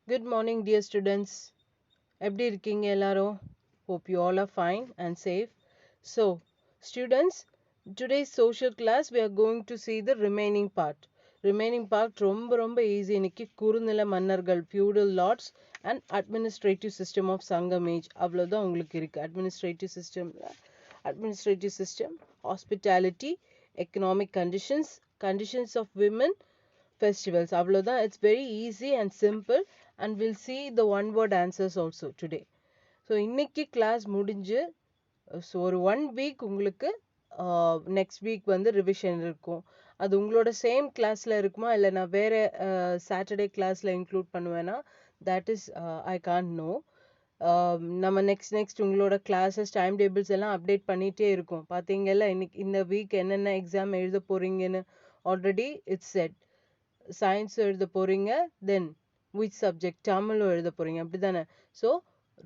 Good morning, dear students. எப்படி இருக்கீங்க எல்லாரும்? Hope you all are fine and safe. So, students, today's social class we are going to see the remaining part. Remaining part ரொம்ப easy. இன்னைக்கு குறுநில மன்னர்கள், feudal lords and administrative system of Sangam age. அவ்வளவுதான் உங்களுக்கு இருக்கு. Administrative system, hospitality, economic conditions, conditions of women, festivals. அவ்வளவுதான். It's very easy and simple and we'll see the one word answers also today. So இன்னைக்கு class முடிஞ்சு so ஒரு 1 week உங்களுக்கு next week வந்து revision இருக்கும். அது உங்களோட சேம் கிளாஸ்ல இருக்குமா இல்லை நான் வேற சாட்டர்டே கிளாஸ்ல இன்க்ளூட் பண்ணுவேன்னா that is I can't know. நம்ம நெக்ஸ்ட் உங்களோட கிளாஸஸ் டைம் டேபிள்ஸ் எல்லாம் அப்டேட் பண்ணிகிட்டே இருக்கும். பார்த்தீங்கல்ல இன்னைக்கு இந்த வீக் என்னென்ன எக்ஸாம் எழுத போறீங்கன்னு ஆல்ரெடி இட்ஸ் செட். சயின்ஸ் எழுத போறீங்க, தென் விச் சப்ஜெக்ட் தமிழும் எழுத போறீங்க, அப்படிதானே? ஸோ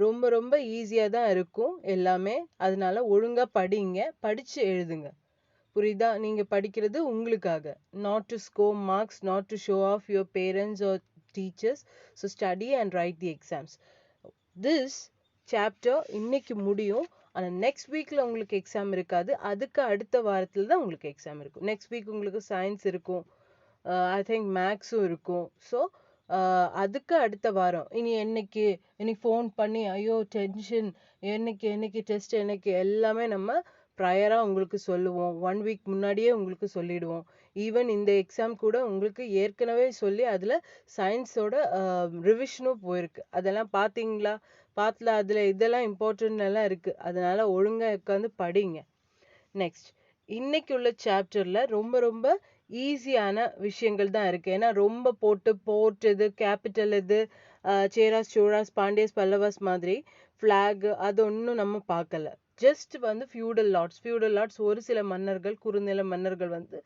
ரொம்ப ஈஸியாக தான் இருக்கும் எல்லாமே. அதனால ஒழுங்காக படிங்க, படித்து எழுதுங்க. புரியுதா? நீங்கள் படிக்கிறது உங்களுக்காக, not to score marks, not to show off your parents or teachers. So study and write the exams. This chapter இன்னைக்கு முடியும். ஆனால் நெக்ஸ்ட் வீக்கில் உங்களுக்கு எக்ஸாம் இருக்காது. அதுக்கு அடுத்த வாரத்தில் தான் உங்களுக்கு எக்ஸாம் இருக்கும். நெக்ஸ்ட் வீக் உங்களுக்கு சயின்ஸ் இருக்கும், ஐ திங்க் மேக்ஸும் இருக்கும். ஸோ அதுக்கு அடுத்த வாரம் இன்னைக்கு ஃபோன் பண்ணி ஐயோ டென்ஷன், என்னைக்கு டெஸ்ட், என்னைக்கு எல்லாமே நம்ம ப்ரையராக உங்களுக்கு சொல்லுவோம். 1 வீக் முன்னாடியே உங்களுக்கு சொல்லிடுவோம். ஈவன் இந்த எக்ஸாம் கூட உங்களுக்கு ஏற்கனவே சொல்லி அதில் சயின்ஸோட ரிவிஷனும் போயிருக்கு. அதெல்லாம் பார்த்தீங்களா? பார்த்துல அதில் இதெல்லாம் இம்பார்ட்டன்ட் எல்லாம் இருக்குது. அதனால ஒழுங்காக உட்காந்து படிங்க. நெக்ஸ்ட் இன்னைக்கு உள்ள சாப்டர்ல ரொம்ப ஈஸியான விஷயங்கள் தான் இருக்கு. ஏன்னா ரொம்ப போர்ட் இது, கேபிட்டல் இது, சேராஸ் சோழாஸ் பாண்டியஸ் பல்லவாஸ் மாதிரி ஃபிளாக் அது ஒன்றும் நம்ம பார்க்கல. ஜஸ்ட் வந்து ஃபியூடல் லார்ட்ஸ் ஒரு சில மன்னர்கள், குறுநில மன்னர்கள் வந்து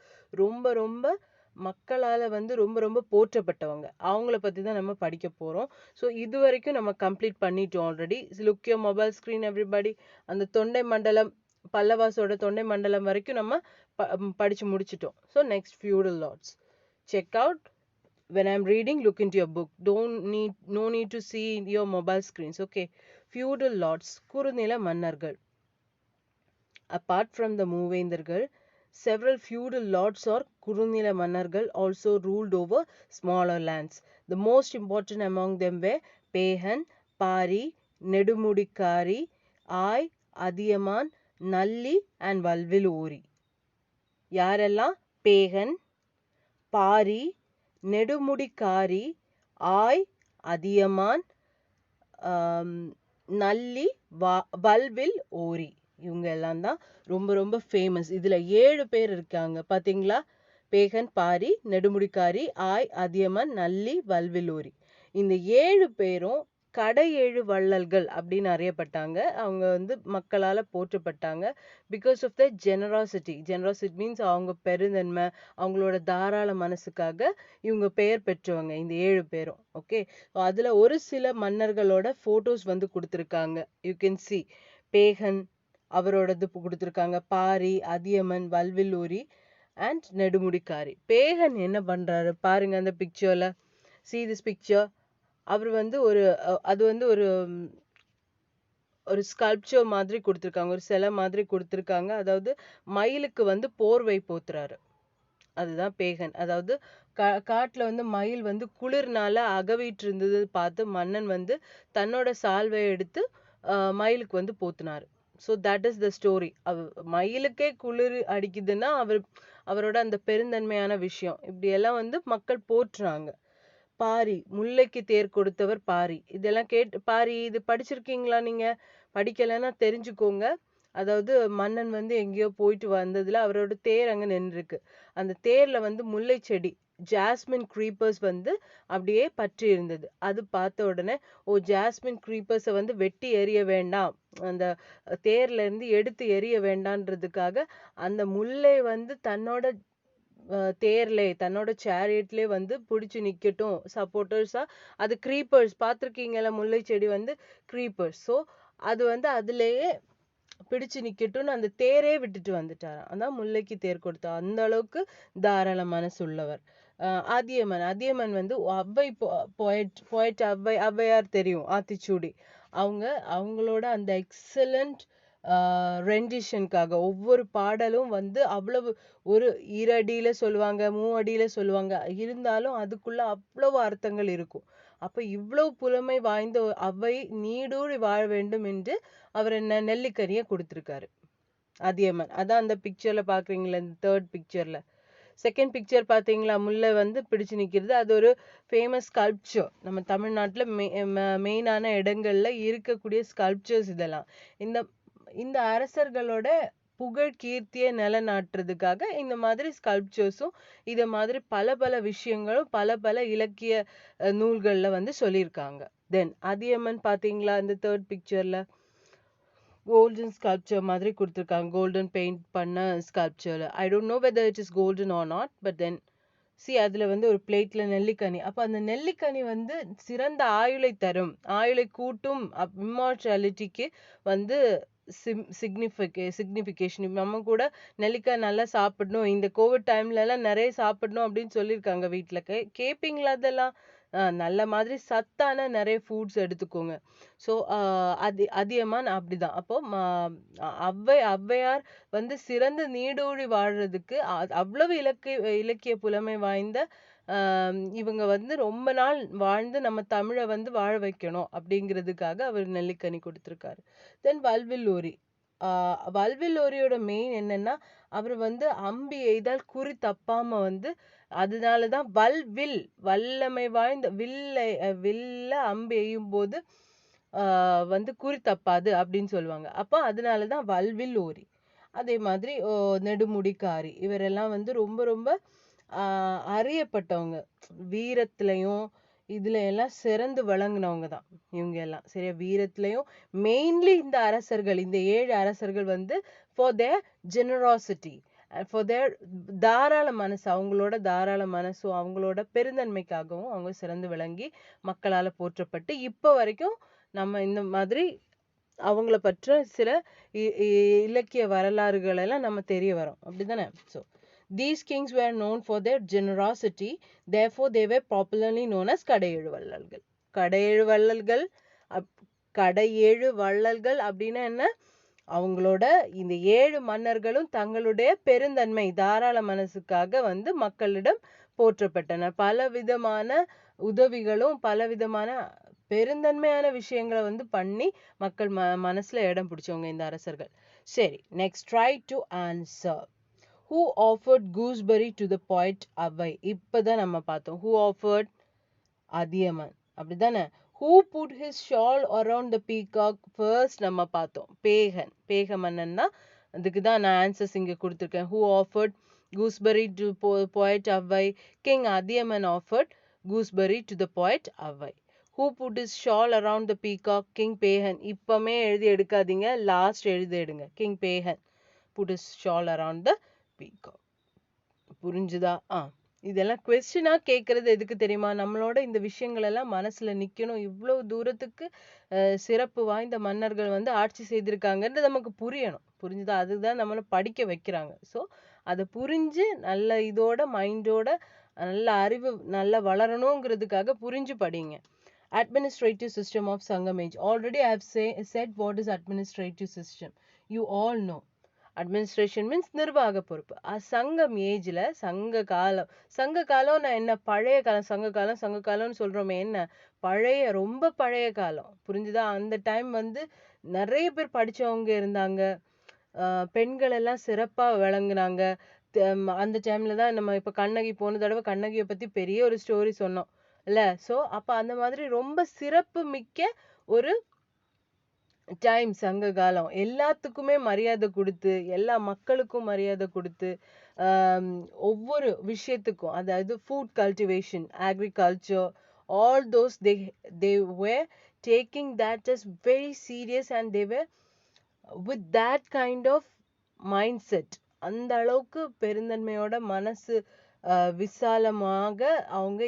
ரொம்ப மக்களால் வந்து ரொம்ப போற்றப்பட்டவங்க. அவங்கள பற்றி தான் நம்ம படிக்க போகிறோம். ஸோ இது வரைக்கும் நம்ம கம்ப்ளீட் பண்ணிட்டோம் already. Look your mobile screen everybody. அந்த தொண்டை மண்டலம், பல்லவாஸோட தொண்டை மண்டலம் வரைக்கும் நம்ம படிச்சு முடிச்சிட்டோம். So next feudal lords. Check out. When I'm reading, look into your book. No need to see your mobile screens. Okay. Feudal lords, குறுநில மன்னர்கள். Apart from the மூவேந்தர்கள், several feudal lords or குறுநில மன்னர்கள் also ruled over smaller lands. The most important among them were Pegan, Pari, Nedumudikari, ஆய், அதியமான், நல்லி and வல்வில். யாரெல்லாம்? பேகன், பாரி, நெடுமுடிக்காரி, ஆய், அதியமான், நல்லி, வல்வில் ஓரி. இவங்க எல்லாம் தான் ரொம்ப ஃபேமஸ். இதுல 7 பேர் இருக்காங்க பாத்தீங்களா? பேகன், பாரி, நெடுமுடிக்காரி, ஆய், அதியமான், நல்லி, வல்வில் ஓரி. இந்த 7 பேரும் கடை 7 வள்ளல்கள் அப்படின்னு அறியப்பட்டாங்க. அவங்க வந்து மக்களால் போற்றப்பட்டாங்க. Because of the generosity means அவங்க பெருந்தன்மை, அவங்களோட தாராள மனசுக்காக இவங்க பெயர் பெற்றவங்க இந்த 7 பேரும். ஓகே, அதில் ஒரு சில மன்னர்களோட ஃபோட்டோஸ் வந்து கொடுத்துருக்காங்க. You can see. பேகன் அவரோடது கொடுத்துருக்காங்க, பாரி, அதியமன், வல்வில்லூரி அண்ட் நெடுமுடிக்காரி. பேகன் என்ன பண்ணுறாரு பாருங்க அந்த பிக்சரில். see this picture. அவர் வந்து அது வந்து ஒரு ஸ்கல்ப்சர் மாதிரி கொடுத்துருக்காங்க, ஒரு சிலை மாதிரி கொடுத்துருக்காங்க. அதாவது மயிலுக்கு வந்து போர்வை போத்துறாரு. அதுதான் பேகன். அதாவது காட்டுல வந்து மயில் வந்து குளிர்னால அகவிட்டு இருந்தது பார்த்து மன்னன் வந்து தன்னோட சால்வை எடுத்து மயிலுக்கு வந்து போத்துனாரு. So that is the story. மயிலுக்கே குளிர் அடிக்குதுன்னா அவரோட அந்த பெருந்தன்மையான விஷயம் இப்படி எல்லாம் வந்து மக்கள் போற்றுறாங்க. பாரி, முல்லைக்கு தேர் கொடுத்தவர் பாரி. இதெல்லாம் பாரி இது படிச்சிருக்கீங்களா? நீங்க படிக்கலைன்னா தெரிஞ்சுக்கோங்க. அதாவது மன்னன் வந்து எங்கேயோ போயிட்டு வந்ததுல அவரோட தேர் அங்க நின்றுருக்கு. அந்த தேர்ல வந்து முல்லை செடி, ஜாஸ்மின் க்ரீப்பர்ஸ் வந்து அப்படியே பற்றி இருந்தது. அது பார்த்த உடனே ஜாஸ்மின் க்ரீப்பர்ஸை வந்து வெட்டி எறிய வேண்டாம், அந்த தேர்ல இருந்து எடுத்து எறிய வேண்டான்றதுக்காக அந்த முல்லை வந்து தன்னோட தன்னோட சேரியட்லேயே வந்து பிடிச்சி நிக்கட்டும் சப்போர்ட்டர்ஸா. அது க்ரீப்பர்ஸ் பார்த்துருக்கீங்களா? முல்லை செடி வந்து க்ரீப்பர்ஸ். ஸோ அது வந்து அதுலேயே பிடிச்சு நிக்கட்டும்னு அந்த தேரே விட்டுட்டு வந்துட்டாராம். அதான் முல்லைக்கு தேர் கொடுத்தா. அந்த அளவுக்கு தாராள மனசு உள்ளவர். அதியமன் வந்து ஔவை போயட் ஔவையார் தெரியும், ஆத்திச்சூடி. அவங்களோட அந்த எக்ஸலண்ட் ரெண்டிஷனுக்காக ஒவ்வொரு பாடலும் வந்து அவ்வளவு ஒரு ஈரடியில சொல்லுவாங்க, மூவடியில சொல்லுவாங்க, இருந்தாலும் அதுக்குள்ள அவ்வளவு அர்த்தங்கள் இருக்கும். அப்ப இவ்வளவு புலமை வாய்ந்த ஔவை நீடூழி வாழ வேண்டும் என்று அவர் என்ன நெல்லிக்கனியை கொடுத்திருக்காரு அதியமன். அதான் அந்த பிக்சர்ல பாக்குறீங்களா, இந்த 3rd பிக்சர்ல. செகண்ட் பிக்சர் பாத்தீங்களா, முல்லை வந்து பிடிச்சு நிக்கிறது. அது ஒரு ஃபேமஸ் ஸ்கல்ப்சர். நம்ம தமிழ்நாட்டுல மெயினான இடங்கள்ல இருக்கக்கூடிய ஸ்கல்ப்சர்ஸ் இதெல்லாம். இந்த இந்த அரசர்களோட புகழ் கீர்த்தியை நிலைநாட்டுறதுக்காக இந்த மாதிரி ஸ்கல்ப்சர்ஸும் இத மாதிரி பல பல விஷயங்களும் பல இலக்கிய நூல்கள்ல வந்து சொல்லியிருக்காங்க. தென் அதியமன் பாத்தீங்களா, இந்த 3rd பிக்சர்ல கோல்டன் ஸ்கல்ப்சர் மாதிரி கொடுத்துருக்காங்க. கோல்டன் பெயிண்ட் பண்ண sculpture. I don't know whether it is golden or not, but then see அதுல வந்து ஒரு பிளேட்ல நெல்லிக்கனி. அப்ப அந்த நெல்லிக்கனி வந்து சிறந்த ஆயுளை தரும், ஆயுளை கூட்டும், இம்மார்டாலிட்டிக்கு வந்து சிக்னிஃபிகேஷன். நம்ம கூட நெல்லிக்காய் நல்லா சாப்பிடணும், இந்த கோவிட் டைம்ல எல்லாம் நிறைய சாப்பிடணும் அப்படின்னு சொல்லியிருக்காங்க. வீட்டுல கேப்பீங்களா அதெல்லாம்? நல்ல மாதிரி சத்தான நிறைய ஃபுட்ஸ் எடுத்துக்கோங்க. ஸோ அதியமான் அப்படிதான். அப்போ ஔவையார் வந்து சிறந்த நீடூழி வாழ்றதுக்கு அவ்வளவு இலக்கிய புலமை வாய்ந்த இவங்க வந்து ரொம்ப நாள் வாழ்ந்து நம்ம தமிழை வந்து வாழ வைக்கணும் அப்படிங்கிறதுக்காக அவர் நெல்லிக்கனி கொடுத்திருக்காரு. தென் வல்வில்லூரி. வல்வில்லூரியோட மெயின் என்னன்னா, அவர் வந்து அம்பி எய்தால் குறி தப்பாம வந்து, அதனாலதான் வல்லமை வாய்ந்த வில்ல அம்பு எய்யும் போது வந்து குறி தப்பாது அப்படின்னு சொல்லுவாங்க. அப்ப அதனாலதான் வல்வில் ஓரி. அதே மாதிரி நெடுமுடிக்காரி, இவரெல்லாம் வந்து ரொம்ப ரொம்ப அறியப்பட்டவங்க. வீரத்திலையும் இதுல எல்லாம் சிறந்து விளங்குனவங்க தான் இவங்க எல்லாம். சரியா, வீரத்திலையும் மெயின்லி இந்த அரசர்கள், இந்த 7 அரசர்கள் வந்து for their generosity, for their தாராள மனசு, அவங்களோட தாராள மனசும் அவங்களோட பெருந்தன்மைக்காகவும் அவங்க சிறந்து விளங்கி மக்களால போற்றப்பட்டு இப்ப வரைக்கும் நம்ம இந்த மாதிரி அவங்கள பற்ற சில இலக்கிய வரலாறுகள் எல்லாம் நம்ம தெரிய வரோம். அப்படிதானே? So these kings were known for their generosity, therefore they were popularly known as கடையேழு வள்ளல்கள். கடையேழு வள்ளல்கள் அப்படின்னா என்ன? அவங்களோட இந்த 7 மன்னர்களும் தங்களுடைய பெருந்தன்மை தாராள மனசுக்காக வந்து மக்களிடம் போற்றப்பட்டனர். பல விதமான உதவிகளும் பல விதமான பெருந்தன்மையான விஷயங்களை வந்து பண்ணி மக்கள் மனசுல இடம் பிடிச்சவங்க இந்த அரசர்கள். சரி, next try to answer. Who offered gooseberry to the poet Avvai? இப்பதான் நம்ம பார்த்தோம். Who offered? அதியமான். அப்படிதானே? Who put his shawl around the peacock? First நம்ம பார்த்தோம், பேக மன்னன் தான். அதுக்கு தான் நான் ஆன்சர்ஸ் இங்க கொடுத்துருக்கேன். Who offered gooseberry to poet Avvai? King Athiyaman offered gooseberry to the poet Avvai. Who put his shawl around the peacock? King Pegan. இப்பமே எழுதி எடுக்காதீங்க, லாஸ்ட் எழுதி எடுங்க. King Pegan put his shawl around the peacock. புரிஞ்சுதா? இதெல்லாம் கொஸ்டினா கேட்கறது எதுக்கு தெரியுமா? நம்மளோட இந்த விஷயங்கள் எல்லாம் மனசுல நிக்கணும். இவ்வளவு தூரத்துக்கு சிறப்பு வாய்ந்த மன்னர்கள் வந்து ஆட்சி செய்திருக்காங்கன்றது நமக்கு புரியணும். புரிஞ்சுதா? அதுதான் நம்மள படிக்க வைக்கிறாங்க. ஸோ அதை புரிஞ்சு நல்ல இதோட மைண்டோட நல்ல அறிவு நல்லா வளரணுங்கிறதுக்காக புரிஞ்சு படிங்க. Administrative system of Sangam age. Already I have said what is administrative system. You all know. Administration means நிர்வாக பொறுப்பு. சங்கம் ஏஜ்ல சங்க காலம் நான் என்ன பழைய காலம், சங்க காலம்னு சொல்றோமே, என்ன பழைய, ரொம்ப பழைய காலம். புரிஞ்சுதா? அந்த டைம் வந்து நிறைய பேர் படிச்சவங்க இருந்தாங்க, பெண்கள் எல்லாம் சிறப்பா விளங்குனாங்க. அந்த டைம்ல தான் நம்ம இப்ப கண்ணகி, போன தடவை கண்ணகியை பத்தி பெரிய ஒரு ஸ்டோரி சொன்னோம் இல்ல? சோ அப்ப அந்த மாதிரி ரொம்ப சிறப்பு மிக்க ஒரு டைம் சங்க காலம். எல்லாத்துக்குமே மரியாதை கொடுத்து, எல்லா மக்களுக்கும் மரியாதை கொடுத்து, ஒவ்வொரு விஷயத்துக்கும், அதாவது food cultivation, agriculture, all those they were taking that as very serious and they were with that kind of mindset. அந்த அளவுக்கு பெருந்தன்மையோட மனசு விசாலமாக அவங்க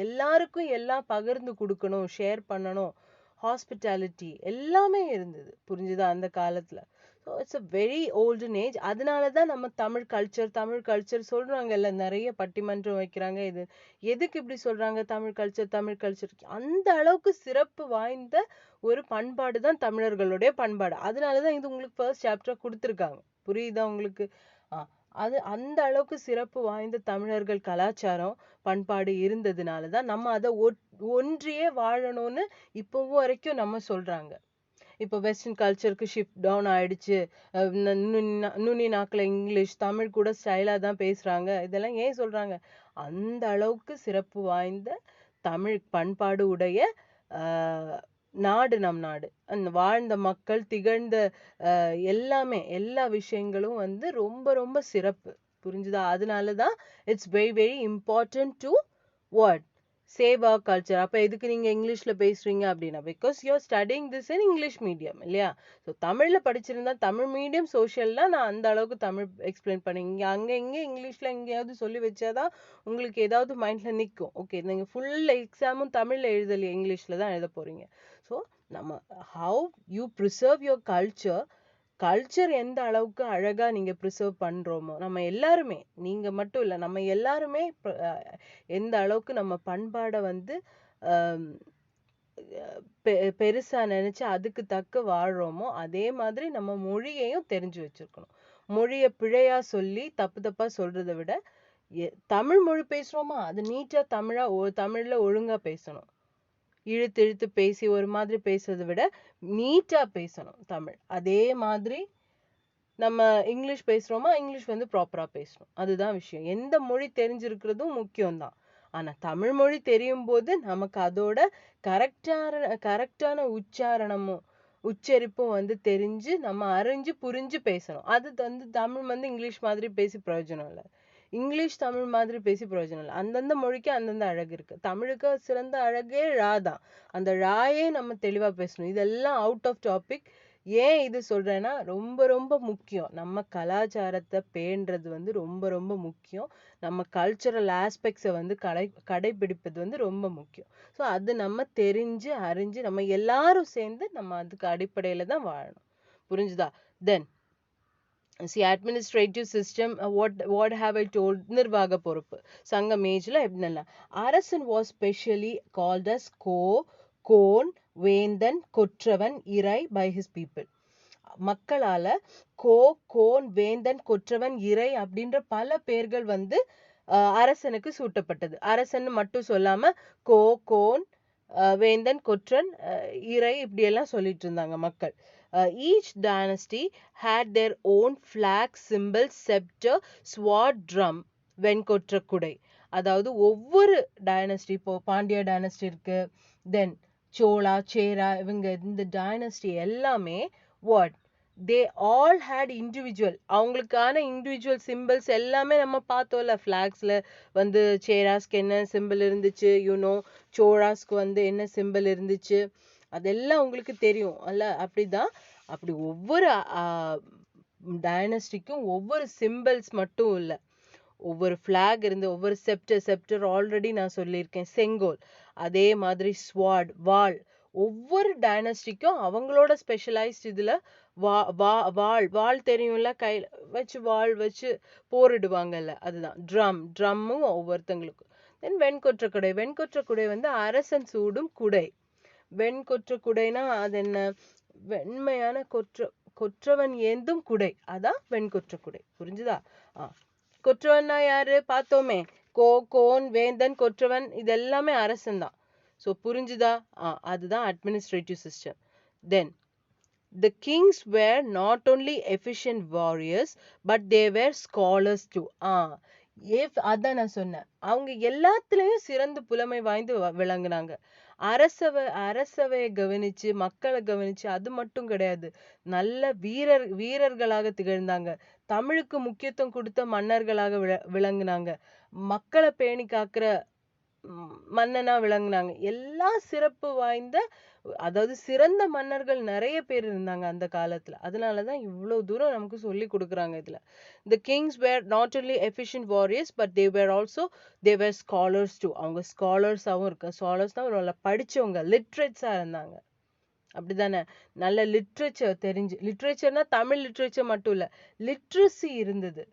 எல்லாருக்கும் எல்லாம் பகிர்ந்து கொடுக்கணும், ஷேர் பண்ணணும், ஹாஸ்பிட்டாலிட்டி எல்லாமே இருந்தது. புரிஞ்சுதா? அந்த காலத்துல. So it's a very olden age. அதனால தான் நம்ம தமிழ் கல்ச்சர் சொல்றாங்கல்ல, நிறைய பட்டிமன்றம் வைக்கிறாங்க. இது எதுக்கு இப்படி சொல்றாங்க? தமிழ் கல்ச்சர் அந்த அளவுக்கு சிறப்பு வாய்ந்த ஒரு பண்பாடு தான் தமிழர்களுடைய பண்பாடு. அதனால தான் இது உங்களுக்கு ஃபர்ஸ்ட் சாப்டர் கொடுத்துருக்காங்க. புரியுதா உங்களுக்கு? அது அந்த அளவுக்கு சிறப்பு வாய்ந்த தமிழர்கள் கலாச்சாரம் பண்பாடு இருந்ததுனால தான் நம்ம அதை ஒன்றியே வாழணும்னு இப்பவும் வரைக்கும் நம்ம சொல்றாங்க. இப்போ வெஸ்டர்ன் கல்ச்சருக்கு ஷிஃப்ட் டவுன் ஆயிடுச்சு, நுனி நாக்கில் இங்கிலீஷ், தமிழ் கூட ஸ்டைலா தான் பேசுறாங்க, இதெல்லாம் ஏன் சொல்றாங்க? அந்த அளவுக்கு சிறப்பு வாய்ந்த தமிழ் பண்பாடு உடைய நாடு நம் நாடு. அந்த வாழ்ந்த மக்கள் திகழ்ந்த எல்லாமே எல்லா விஷயங்களும் வந்து ரொம்ப ரொம்ப சிறப்பு. புரிஞ்சுதா? அதனாலதான் it's very very important to what save our culture. அப்போ எதுக்கு நீங்க இங்கிலீஷ்ல பேசுறீங்க அப்படின்னா, because you're studying this in English medium இல்லையா? ஸோ தமிழ்ல படிச்சிருந்தா தமிழ் மீடியம் சோஷியல்னா நான் அந்த அளவுக்கு தமிழ் எக்ஸ்பிளைன் பண்ணி, இங்க அங்க இங்க இங்கிலீஷ்ல எங்கேயாவது சொல்லி வச்சாதான் உங்களுக்கு ஏதாவது மைண்ட்ல நிற்கும். ஓகே, நீங்க ஃபுல் எக்ஸாமும் தமிழ்ல எழுதலையே, இங்கிலீஷ்ல தான் எழுத போறீங்க. ஸோ நம்ம how you preserve your culture எந்த அளவுக்கு அழகா நீங்க ப்ரிசர்வ் பண்றோமோ, நம்ம எல்லாருமே, நீங்க மட்டும் இல்ல, நம்ம எல்லாருமே எந்த அளவுக்கு நம்ம பண்பாடை வந்து பெருசா நினைச்சு அதுக்கு தக்க வாழ்றோமோ, அதே மாதிரி நம்ம மொழியையும் தெரிஞ்சு வச்சிருக்கணும். மொழிய பிழையா சொல்லி தப்பு தப்பா சொல்றதை விட, தமிழ் மொழி பேசுறோமா அது நீட்டா தமிழ்ல ஒழுங்கா பேசணும். இழுத்து இழுத்து பேசி ஒரு மாதிரி பேசுறதை விட நீட்டா பேசணும் தமிழ். அதே மாதிரி நம்ம இங்கிலீஷ் பேசுறோமா, இங்கிலீஷ் வந்து ப்ராப்பரா பேசணும். அதுதான் விஷயம். எந்த மொழி தெரிஞ்சிருக்கிறதும் முக்கியம்தான். ஆனா தமிழ் மொழி தெரியும் போது நமக்கு அதோட கரெக்டான உச்சரிப்பும் வந்து தெரிஞ்சு நம்ம அறிஞ்சு புரிஞ்சு பேசணும். அது வந்து தமிழ் வந்து இங்கிலீஷ் மாதிரி பேசி பிரயோஜனம் இல்லை, இங்கிலீஷ் தமிழ் மாதிரி பேசி பிரயோஜனம் இல்லை. அந்தந்த மொழிக்கு அந்தந்த அழகு இருக்கு. தமிழுக்கு சிறந்த அழகே ழா தான். அந்த ழாயே நம்ம தெளிவா பேசணும். இதெல்லாம் அவுட் ஆஃப் டாபிக். ஏன் இது சொல்றேன்னா, ரொம்ப ரொம்ப முக்கியம். நம்ம கலாச்சாரத்தை பேணுறது வந்து ரொம்ப ரொம்ப முக்கியம். நம்ம கல்ச்சரல் ஆஸ்பெக்ட்ஸை வந்து கடைபிடிப்பது வந்து ரொம்ப முக்கியம். ஸோ அது நம்ம தெரிஞ்சு அறிஞ்சு நம்ம எல்லாரும் சேர்ந்து நம்ம அதுக்கு அடிப்படையில தான் வாழணும். புரிஞ்சுதா? தென் administrative system, what have I told? நிர்வாக பொறுப்பு சங்கம் ஏஜ்ல எப்படின்னா, அரசன் was specially called as கோன் வேந்தன் கொற்றவன் இறை by his people. மக்களால கோன் வேந்தன் கொற்றவன் இறை அப்படின்ற பல பேர்கள் வந்து அரசனுக்கு சூட்டப்பட்டது. அரசன் மட்டும் சொல்லாம கோன் வேந்தன் கொற்றன் இறை இப்படி எல்லாம் சொல்லிட்டு இருந்தாங்க மக்கள். Each dynasty had their own flag, symbol, scepter, sword, drum, வெண்கொற்ற குடை. அதாவது ஒவ்வொரு டைனஸ்டி, இப்போ பாண்டிய டைனஸ்டி இருக்கு, தென் சோழா சேரா, இவங்க இந்த டைனஸ்டி எல்லாமே what they all had individual, அவங்களுக்கான இண்டிவிஜுவல் சிம்பிள்ஸ் எல்லாமே நம்ம பார்த்தோம்ல. ஃபிளாக்ஸ்ல வந்து சேராஸ்க்கு என்ன சிம்பிள் இருந்துச்சு, யூனோ சோழாஸ்க்கு வந்து என்ன சிம்பிள் இருந்துச்சு, அதெல்லாம் உங்களுக்கு தெரியும் அல்ல? அப்படிதான். அப்படி ஒவ்வொரு டைனஸ்டிக்கும் ஒவ்வொரு சிம்பிள்ஸ் மட்டும் இல்லை, ஒவ்வொரு ஃபிளாக் இருந்து, ஒவ்வொரு செப்டர் ஆல்ரெடி நான் சொல்லியிருக்கேன், செங்கோல். அதே மாதிரி ஸ்வாட் வாள், ஒவ்வொரு டைனஸ்டிக்கும் அவங்களோட ஸ்பெஷலைஸ்ட் இதுல வாள் தெரியும்ல, கையில் வச்சு வாள் வச்சு போரிடுவாங்கல்ல, அதுதான் ட்ரம்மும் ஒவ்வொருத்தங்களுக்கும். தென் வெண்கொற்ற குடை வந்து அரசன் சூடும் குடை. வெண்கொற்ற குடைனா அது என்ன? வெண்மையான கொற்றவன் ஏந்தும் குடை, அதான் வெண்கொற்ற குடை. புரிஞ்சுதா? கொற்றவன்னா யாரு பார்த்தோமே, கோன் வேந்தன் கொற்றவன், இது எல்லாமே அரசன் தான். ஸோ புரிஞ்சுதா? அதுதான் administrative system. Then the kings were not only efficient warriors but they were scholars too. அதான் நான் சொன்னேன், அவங்க எல்லாத்துலயும் சிறந்து புலமை வாய்ந்து விளங்குனாங்க. அரசவையை கவனிச்சு, மக்களை கவனிச்சு, அது மட்டும் கிடையாது, நல்ல வீரர்களாக திகழ்ந்தாங்க. தமிழுக்கு முக்கியத்துவம் கொடுத்த மன்னர்களாக விளங்குனாங்க. மக்களை பேணி காக்கிற மன்னனா விளங்குனாங்க. எல்லா சிறப்பு வாய்ந்த, அதாவது சிறந்த மன்னர்கள் நிறைய பேர் இருந்தாங்க அந்த காலத்துல. அதனாலதான் இவ்வளவு தூரம் நமக்கு சொல்லி கொடுக்குறாங்க இதுல. The kings were not only efficient warriors but they were scholars too. அவங்க ஸ்காலர்ஸாவும் ஸ்காலர்ஸ்னா படிச்சவங்க, லிட்ரேட்ஸா இருந்தாங்க. அப்படிதானே? நல்ல லிட்ரேச்சர் தெரிஞ்சு, லிட்ரேச்சர்னா தமிழ் லிட்ரேச்சர் மட்டும் இல்ல, லிட்ரஸி இருந்தது,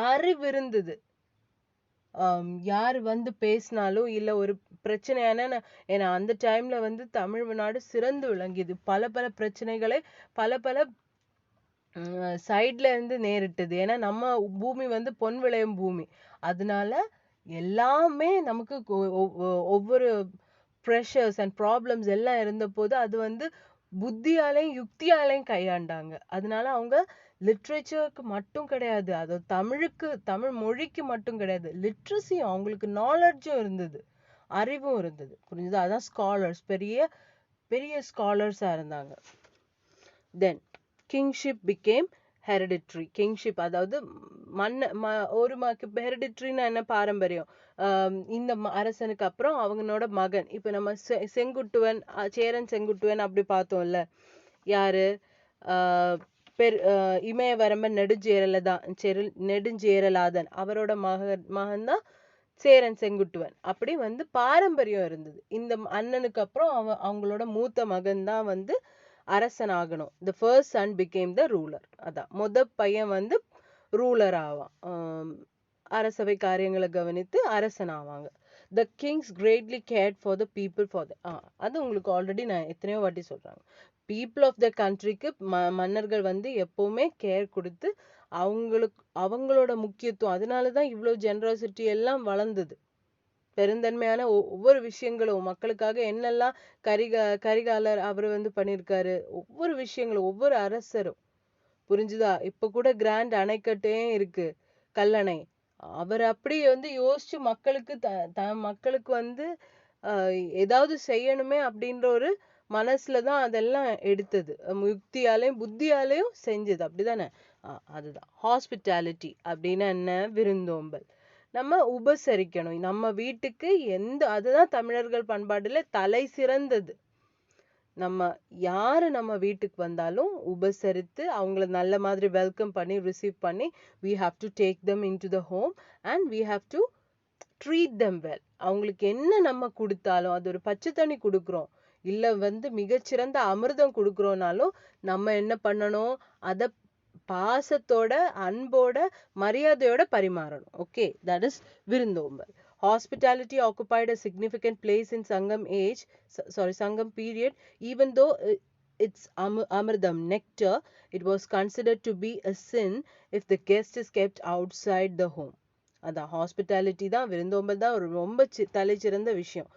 அறிவு இருந்தது. யார் வந்து பேசினாலும் இல்ல ஒரு பிரச்சனையான, ஏன்னா அந்த டைம்ல வந்து தமிழ்நாடு சிறந்து விளங்கியது. பல பல பிரச்சனைகளை பல பல சைட்ல இருந்து நேரிட்டது. ஏன்னா நம்ம பூமி வந்து பொன் விளையும் பூமி. அதனால எல்லாமே நமக்கு ஒவ்வொரு ப்ரெஷர்ஸ் அண்ட் ப்ராப்ளம்ஸ் எல்லாம் இருந்தபோது அது வந்து புத்தியாலையும் யுக்தியாலையும் கையாண்டாங்க. அதனால அவங்க லிட்ரேச்சருக்கு மட்டும் கிடையாது, அது தமிழுக்கு, தமிழ் மொழிக்கு மட்டும் கிடையாது, லிட்ரஸியும் அவங்களுக்கு நாலெட்ஜும் இருந்தது, அறிவும் இருந்தது. புரிஞ்சுதா? அதான் ஸ்காலர்ஸ், பெரிய பெரிய ஸ்காலர்ஸா இருந்தாங்க. தென் கிங்ஷிப் பிகேம் ஹெரிடிட்ரி. கிங்ஷிப் அதாவது ஒரு ஹெரிடிட்ரின்னா என்ன, பாரம்பரியம். இந்த அரசனுக்கு அப்புறம் அவங்களோட மகன். இப்ப நம்ம செங்குட்டுவன், சேரன் செங்குட்டுவன் அப்படி பார்த்தோம்ல. யாரு? இமயவரம்பன் நெடுஞ்சேரலாதன் அவரோட மகன் தான் சேரன் செங்குட்டுவன். அப்படி வந்து பாரம்பரியம் இருந்தது. இந்த அண்ணனுக்கு அப்புறம் அவங்களோட மூத்த மகன் தான் வந்து அரசன் ஆகணும். the first son became the ruler. அதான் பையன் வந்து ரூலர் ஆவான், அரசவை காரியங்களை கவனித்து அரசன் ஆவாங்க. the kings greatly cared for the people for the அது உங்களுக்கு ஆல்ரெடி நான் எத்தனையோ வாட்டி சொல்றாங்க. people of the countryக்கு மன்னர்கள் வந்து எப்பவுமே கேர் கொடுத்து அவங்களோட முக்கியத்துவம், அதனாலதான் இவ்வளவு ஜெனரோசிட்டி எல்லாம் வளர்ந்தது. பெருந்தன்மையான ஒவ்வொரு விஷயங்களும் மக்களுக்காக என்னெல்லாம் கரிகாலர் அவர் வந்து பண்ணியிருக்காரு, ஒவ்வொரு விஷயங்களும் ஒவ்வொரு அரசரும். புரிஞ்சுதா? இப்ப கூட கிராண்ட் அணைக்கட்டே இருக்கு, கல்லணை. அவர் அப்படி வந்து யோசிச்சு மக்களுக்கு வந்து ஏதாவது செய்யணுமே அப்படின்ற ஒரு மனசுலதான் அதெல்லாம் எடுத்தது, யுக்தியாலையும் புத்தியாலையும் செஞ்சது. அப்படிதானே? அதுதான் ஹாஸ்பிட்டாலிட்டி அப்படின்னா என்ன, விருந்தோம்பல். நம்ம உபசரிக்கணும் நம்ம வீட்டுக்கு. அதுதான் தமிழர்கள் பண்பாடுல தலை சிறந்தது. நம்ம யாரு நம்ம வீட்டுக்கு வந்தாலும் உபசரித்து அவங்கள நல்ல மாதிரி வெல்கம் பண்ணி ரிசீவ் பண்ணி we have to take them into the home and we have to treat them well. அவங்களுக்கு என்ன நம்ம கொடுத்தாலும், அது ஒரு பச்சை தண்ணி கொடுக்குறோம் இல்ல வந்து மிகச்சிறந்த அமிர்தம் கொடுக்குறோம்னாலும் நம்ம என்ன பண்ணணும், அத பாசத்தோட அன்போட மரியாதையோட பரிமாறணும். ஓகே, that is விருந்தோம்பல். Hospitality occupied a significant place in Sangam period. Even though it's amridam, nectar, it was considered to be a sin if the guest is kept outside the home. அதான் hospitality தான், விருந்தோம்பல் தான் ஒரு ரொம்ப தலை சிறந்த விஷயம்.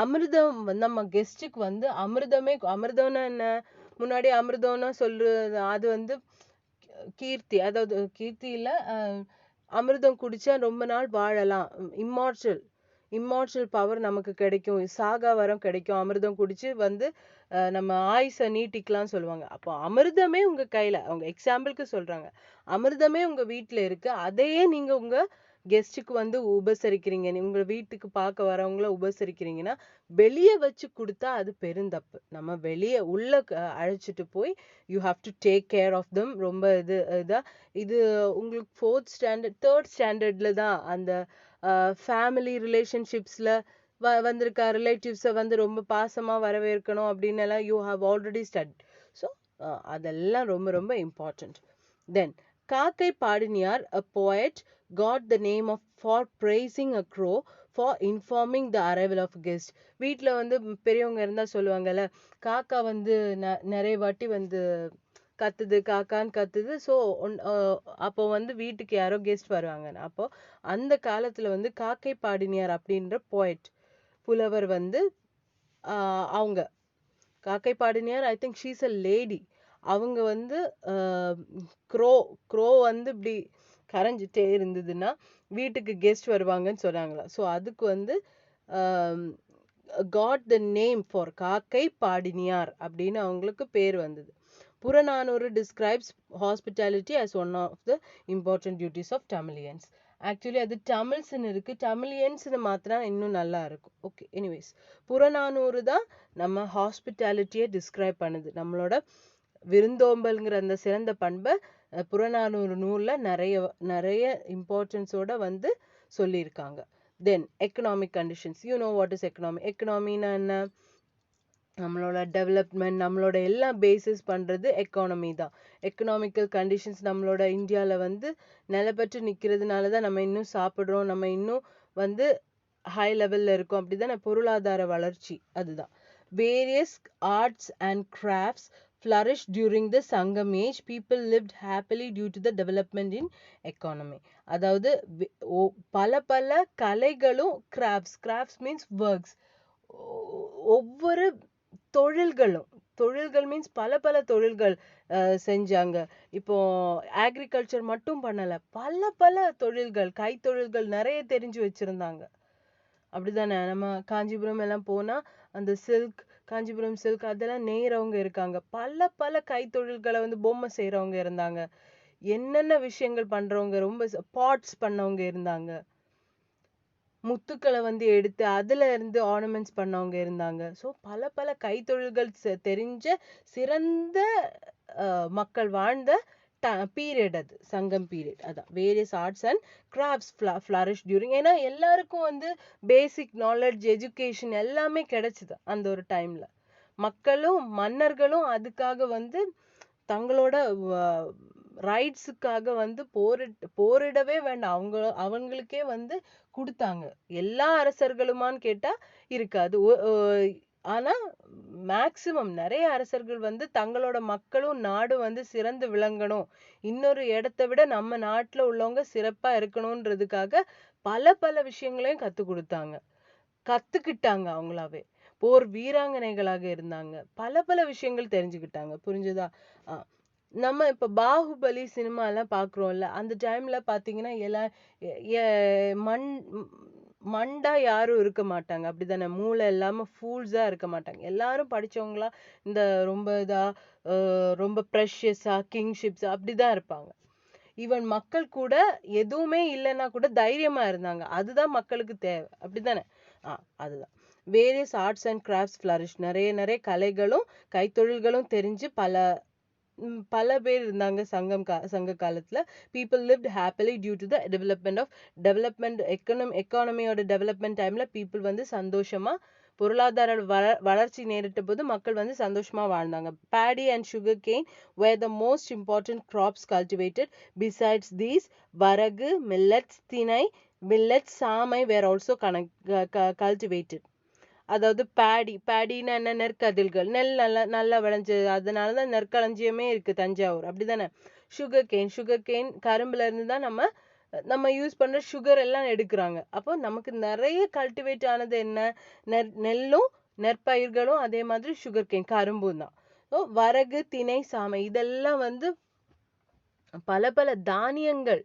அமிர்தம் நம்ம கெஸ்டுக்கு வந்து அமிர்தம்னா என்ன, முன்னாடி அமிர்தம்னா சொல்றது அது வந்து கீர்த்தி, அதாவது கீர்த்தி இல்ல, அமிர்தம் குடிச்சா ரொம்ப நாள் வாழலாம், இம்மார்டல் பவர் நமக்கு கிடைக்கும், சாகா வரம் கிடைக்கும், அமிர்தம் குடிச்சு வந்து நம்ம ஆயுச நீட்டிக்கலாம் சொல்லுவாங்க. அப்போ அமிர்தமே உங்க கையில, அவங்க எக்ஸாம்பிளுக்கு சொல்றாங்க, அமிர்தமே உங்க வீட்டுல இருக்கு, அதையே நீங்க உங்க கெஸ்டுக்கு வந்து உபசரிக்கிறீங்க, உங்க வீட்டுக்கு பார்க்க வரவங்கள உபசரிக்கிறீங்கன்னா வெளியே வச்சு கொடுத்தா அது பெருந்தப்பு. நம்ம வெளியே உள்ள அழைச்சிட்டு போய் you have to take care of them. ரொம்ப இது உங்களுக்கு 4th ஸ்டாண்டர்ட் 3rd ஸ்டாண்டர்ட்ல தான் அந்த ஃபேமிலி ரிலேஷன்ஷிப்ஸ்ல வந்திருக்க ரிலேட்டிவ்ஸை வந்து ரொம்ப பாசமா வரவேற்கணும் அப்படின்னு எல்லாம் you have already stud. So அதெல்லாம் ரொம்ப ரொம்ப இம்பார்ட்டன்ட். தென் காக்கை Padiniyar, a poet, got the name for praising a crow for informing the arrival of guest. வீட்டுல வந்து பெரியவங்க இருந்தா சொல்லுவாங்கல்ல, காக்கா வந்து நிறைய வாட்டி வந்து கத்துது, காக்கான்னு கத்துது. ஸோ அப்போ வந்து வீட்டுக்கு யாரோ கெஸ்ட் வருவாங்க. அப்போ அந்த காலத்துல வந்து காக்கை பாடினியார் அப்படின்ற போயட் புலவர் வந்து அவங்க காக்கை பாடினியார், I think she's a lady. அவங்க வந்து க்ரோ வந்து இப்படி கரைஞ்சிட்டே இருந்ததுன்னா வீட்டுக்கு கெஸ்ட் வருவாங்கன்னு சொன்னாங்களா. ஸோ அதுக்கு வந்து காட் த நேம் ஃபார் காக்கை பாடினியார் அப்படின்னு அவங்களுக்கு பேர் வந்தது. Purananuru describes hospitality as one of the important duties of Tamilians. Actually அது தமிழ்ஸ்ன்னு இருக்கு, தமிழியன்ஸ்னு மாத்தினா இன்னும் நல்லா இருக்கும். ஓகே, எனிவேஸ் புறநானூறு தான் நம்ம ஹாஸ்பிட்டாலிட்டியை டிஸ்கிரைப் பண்ணுது. நம்மளோட விருந்தோம்பல்ங்கிற அந்த சிறந்த பண்பை புறநானூறு நூல்ல நிறைய நிறைய இம்பார்ட்டன்ஸோட வந்து சொல்லியிருக்காங்க. Then economic conditions. You know what is economy. எக்கனாமின்னா என்ன, நம்மளோட டெவலப்மெண்ட் நம்மளோட எல்லாம் பேசிஸ் பண்றது எக்கானமி தான். எக்கனாமிக்கல் கண்டிஷன்ஸ் நம்மளோட இந்தியாவில் வந்து நிலப்பற்று நிற்கிறதுனால தான் நம்ம இன்னும் சாப்பிட்றோம், நம்ம இன்னும் வந்து ஹை லெவல்ல இருக்கும். அப்படிதானே பொருளாதார வளர்ச்சி அதுதான். Various arts and crafts flourished during the Sangam age. People lived happily due to the development in economy. அதாவது பல பல கலைகளும் கிராஃப்ட்ஸ் மீன்ஸ் ஒர்க்ஸ், ஒவ்வொரு தொழில்கள் மீன்ஸ் பல பல தொழில்கள் செஞ்சாங்க. இப்போ அக்ரிகல்ச்சர் மட்டும் பண்ணல, பல பல தொழில்கள் கைத்தொழில்கள் நிறைய தெரிஞ்சு வச்சிருந்தாங்க. அப்படிதானே? நம்ம காஞ்சிபுரம் எல்லாம் போனா அந்த சில்க், காஞ்சிபுரம் சில்க் அதெல்லாம் நெய்றவங்க இருக்காங்க. பல பல கைத்தொழில்களை வந்து பொம்மை செய்யறவங்க இருந்தாங்க. என்னென்ன விஷயங்கள் பண்றவங்க, ரொம்ப பாட்ஸ் பண்ணவங்க இருந்தாங்க. முத்துக்களை வந்து எடுத்து அதுல இருந்து ஆர்னமெண்ட்ஸ் பண்ணவங்க இருந்தாங்க. ஸோ பல பல கைத்தொழில்கள் தெரிஞ்ச சிறந்த மக்கள் வாழ்ந்த பீரியட் அது சங்கம் பீரியட். அதான் various arts and crafts flourish during. ஏன்னா எல்லாருக்கும் வந்து பேசிக் நாலேஜ், எஜுகேஷன் எல்லாமே கிடைச்சிது அந்த ஒரு டைம்ல. மக்களும் மன்னர்களும் அதுக்காக வந்து தங்களோட ரைட்ஸுக்காக வந்து போரிடவே வேண்டாம், அவங்களுக்கே வந்து கொடுத்தாங்க. எல்லா அரசர்களுமான்னு கேட்டா இருக்காது. ஆனா மேக்சிமம் நிறைய அரசர்கள் வந்து தங்களோட மக்களும் நாடும் வந்து சிறந்து விளங்கணும், இன்னொரு இடத்தை விட நம்ம நாட்டுல உள்ளவங்க சிறப்பா இருக்கணும்ன்றதுக்காக பல பல விஷயங்களையும் கத்துக்கிட்டாங்க. அவங்களாவே போர் வீராங்கனைகளாக இருந்தாங்க. பல பல விஷயங்கள் தெரிஞ்சுக்கிட்டாங்க. புரிஞ்சுதா? நம்ம இப்ப பாகுபலி சினிமா எல்லாம் பாக்குறோம்ல, அந்த டைம்ல பாத்தீங்கன்னா எல்லாம் மண்டா யாரும் இருக்க மாட்டாங்க. அப்படிதானே? மூளை இல்லாம ஃபூல்ஸா இருக்க மாட்டாங்க. எல்லாரும் படிச்சவங்களா, இந்த ரொம்ப இதா ரொம்ப ப்ரெஷியஸா கிங்ஷிப்ஸ் அப்படிதான் இருப்பாங்க. ஈவன் மக்கள் கூட எதுவுமே இல்லைன்னா கூட தைரியமா இருந்தாங்க. அதுதான் மக்களுக்கு தேவை. அப்படிதானே? அதுதான். Various arts and crafts flourish. நிறைய கலைகளும் கைத்தொழில்களும் தெரிஞ்சு பல பேர் இருந்தாங்க சங்க காலத்துல. People lived happily due to the development எக்கானமியோட டெவலப்மெண்ட் டைம்ல பீப்புள் வந்து சந்தோஷமா, பொருளாதார வளர்ச்சி நேரிட்ட போது மக்கள் வந்து சந்தோஷமா வாழ்ந்தாங்க. Bedi and sugar gain were the most important crops cultivated. Besides these, வரகு, millets, திணை, millets, சாமை were also cultivated. அதாவது பேடின்னா என்ன? நெற்கதிர்கள். நெல் நல்லா விளைஞ்சது, அதனாலதான் நெற்களஞ்சியமே இருக்கு தஞ்சாவூர். அப்படிதானே? சுகர் கெயின் கரும்புல இருந்து தான் நம்ம யூஸ் பண்ற சுகர் எல்லாம் எடுக்கிறாங்க. அப்போ நமக்கு நிறைய கல்டிவேட் ஆனது என்ன? நெல்லும் நெற்பயிர்களும், அதே மாதிரி சுகர் கெயின் கரும்பும் தான். வரகு, திணை, சாமை இதெல்லாம் வந்து பல பல தானியங்கள்,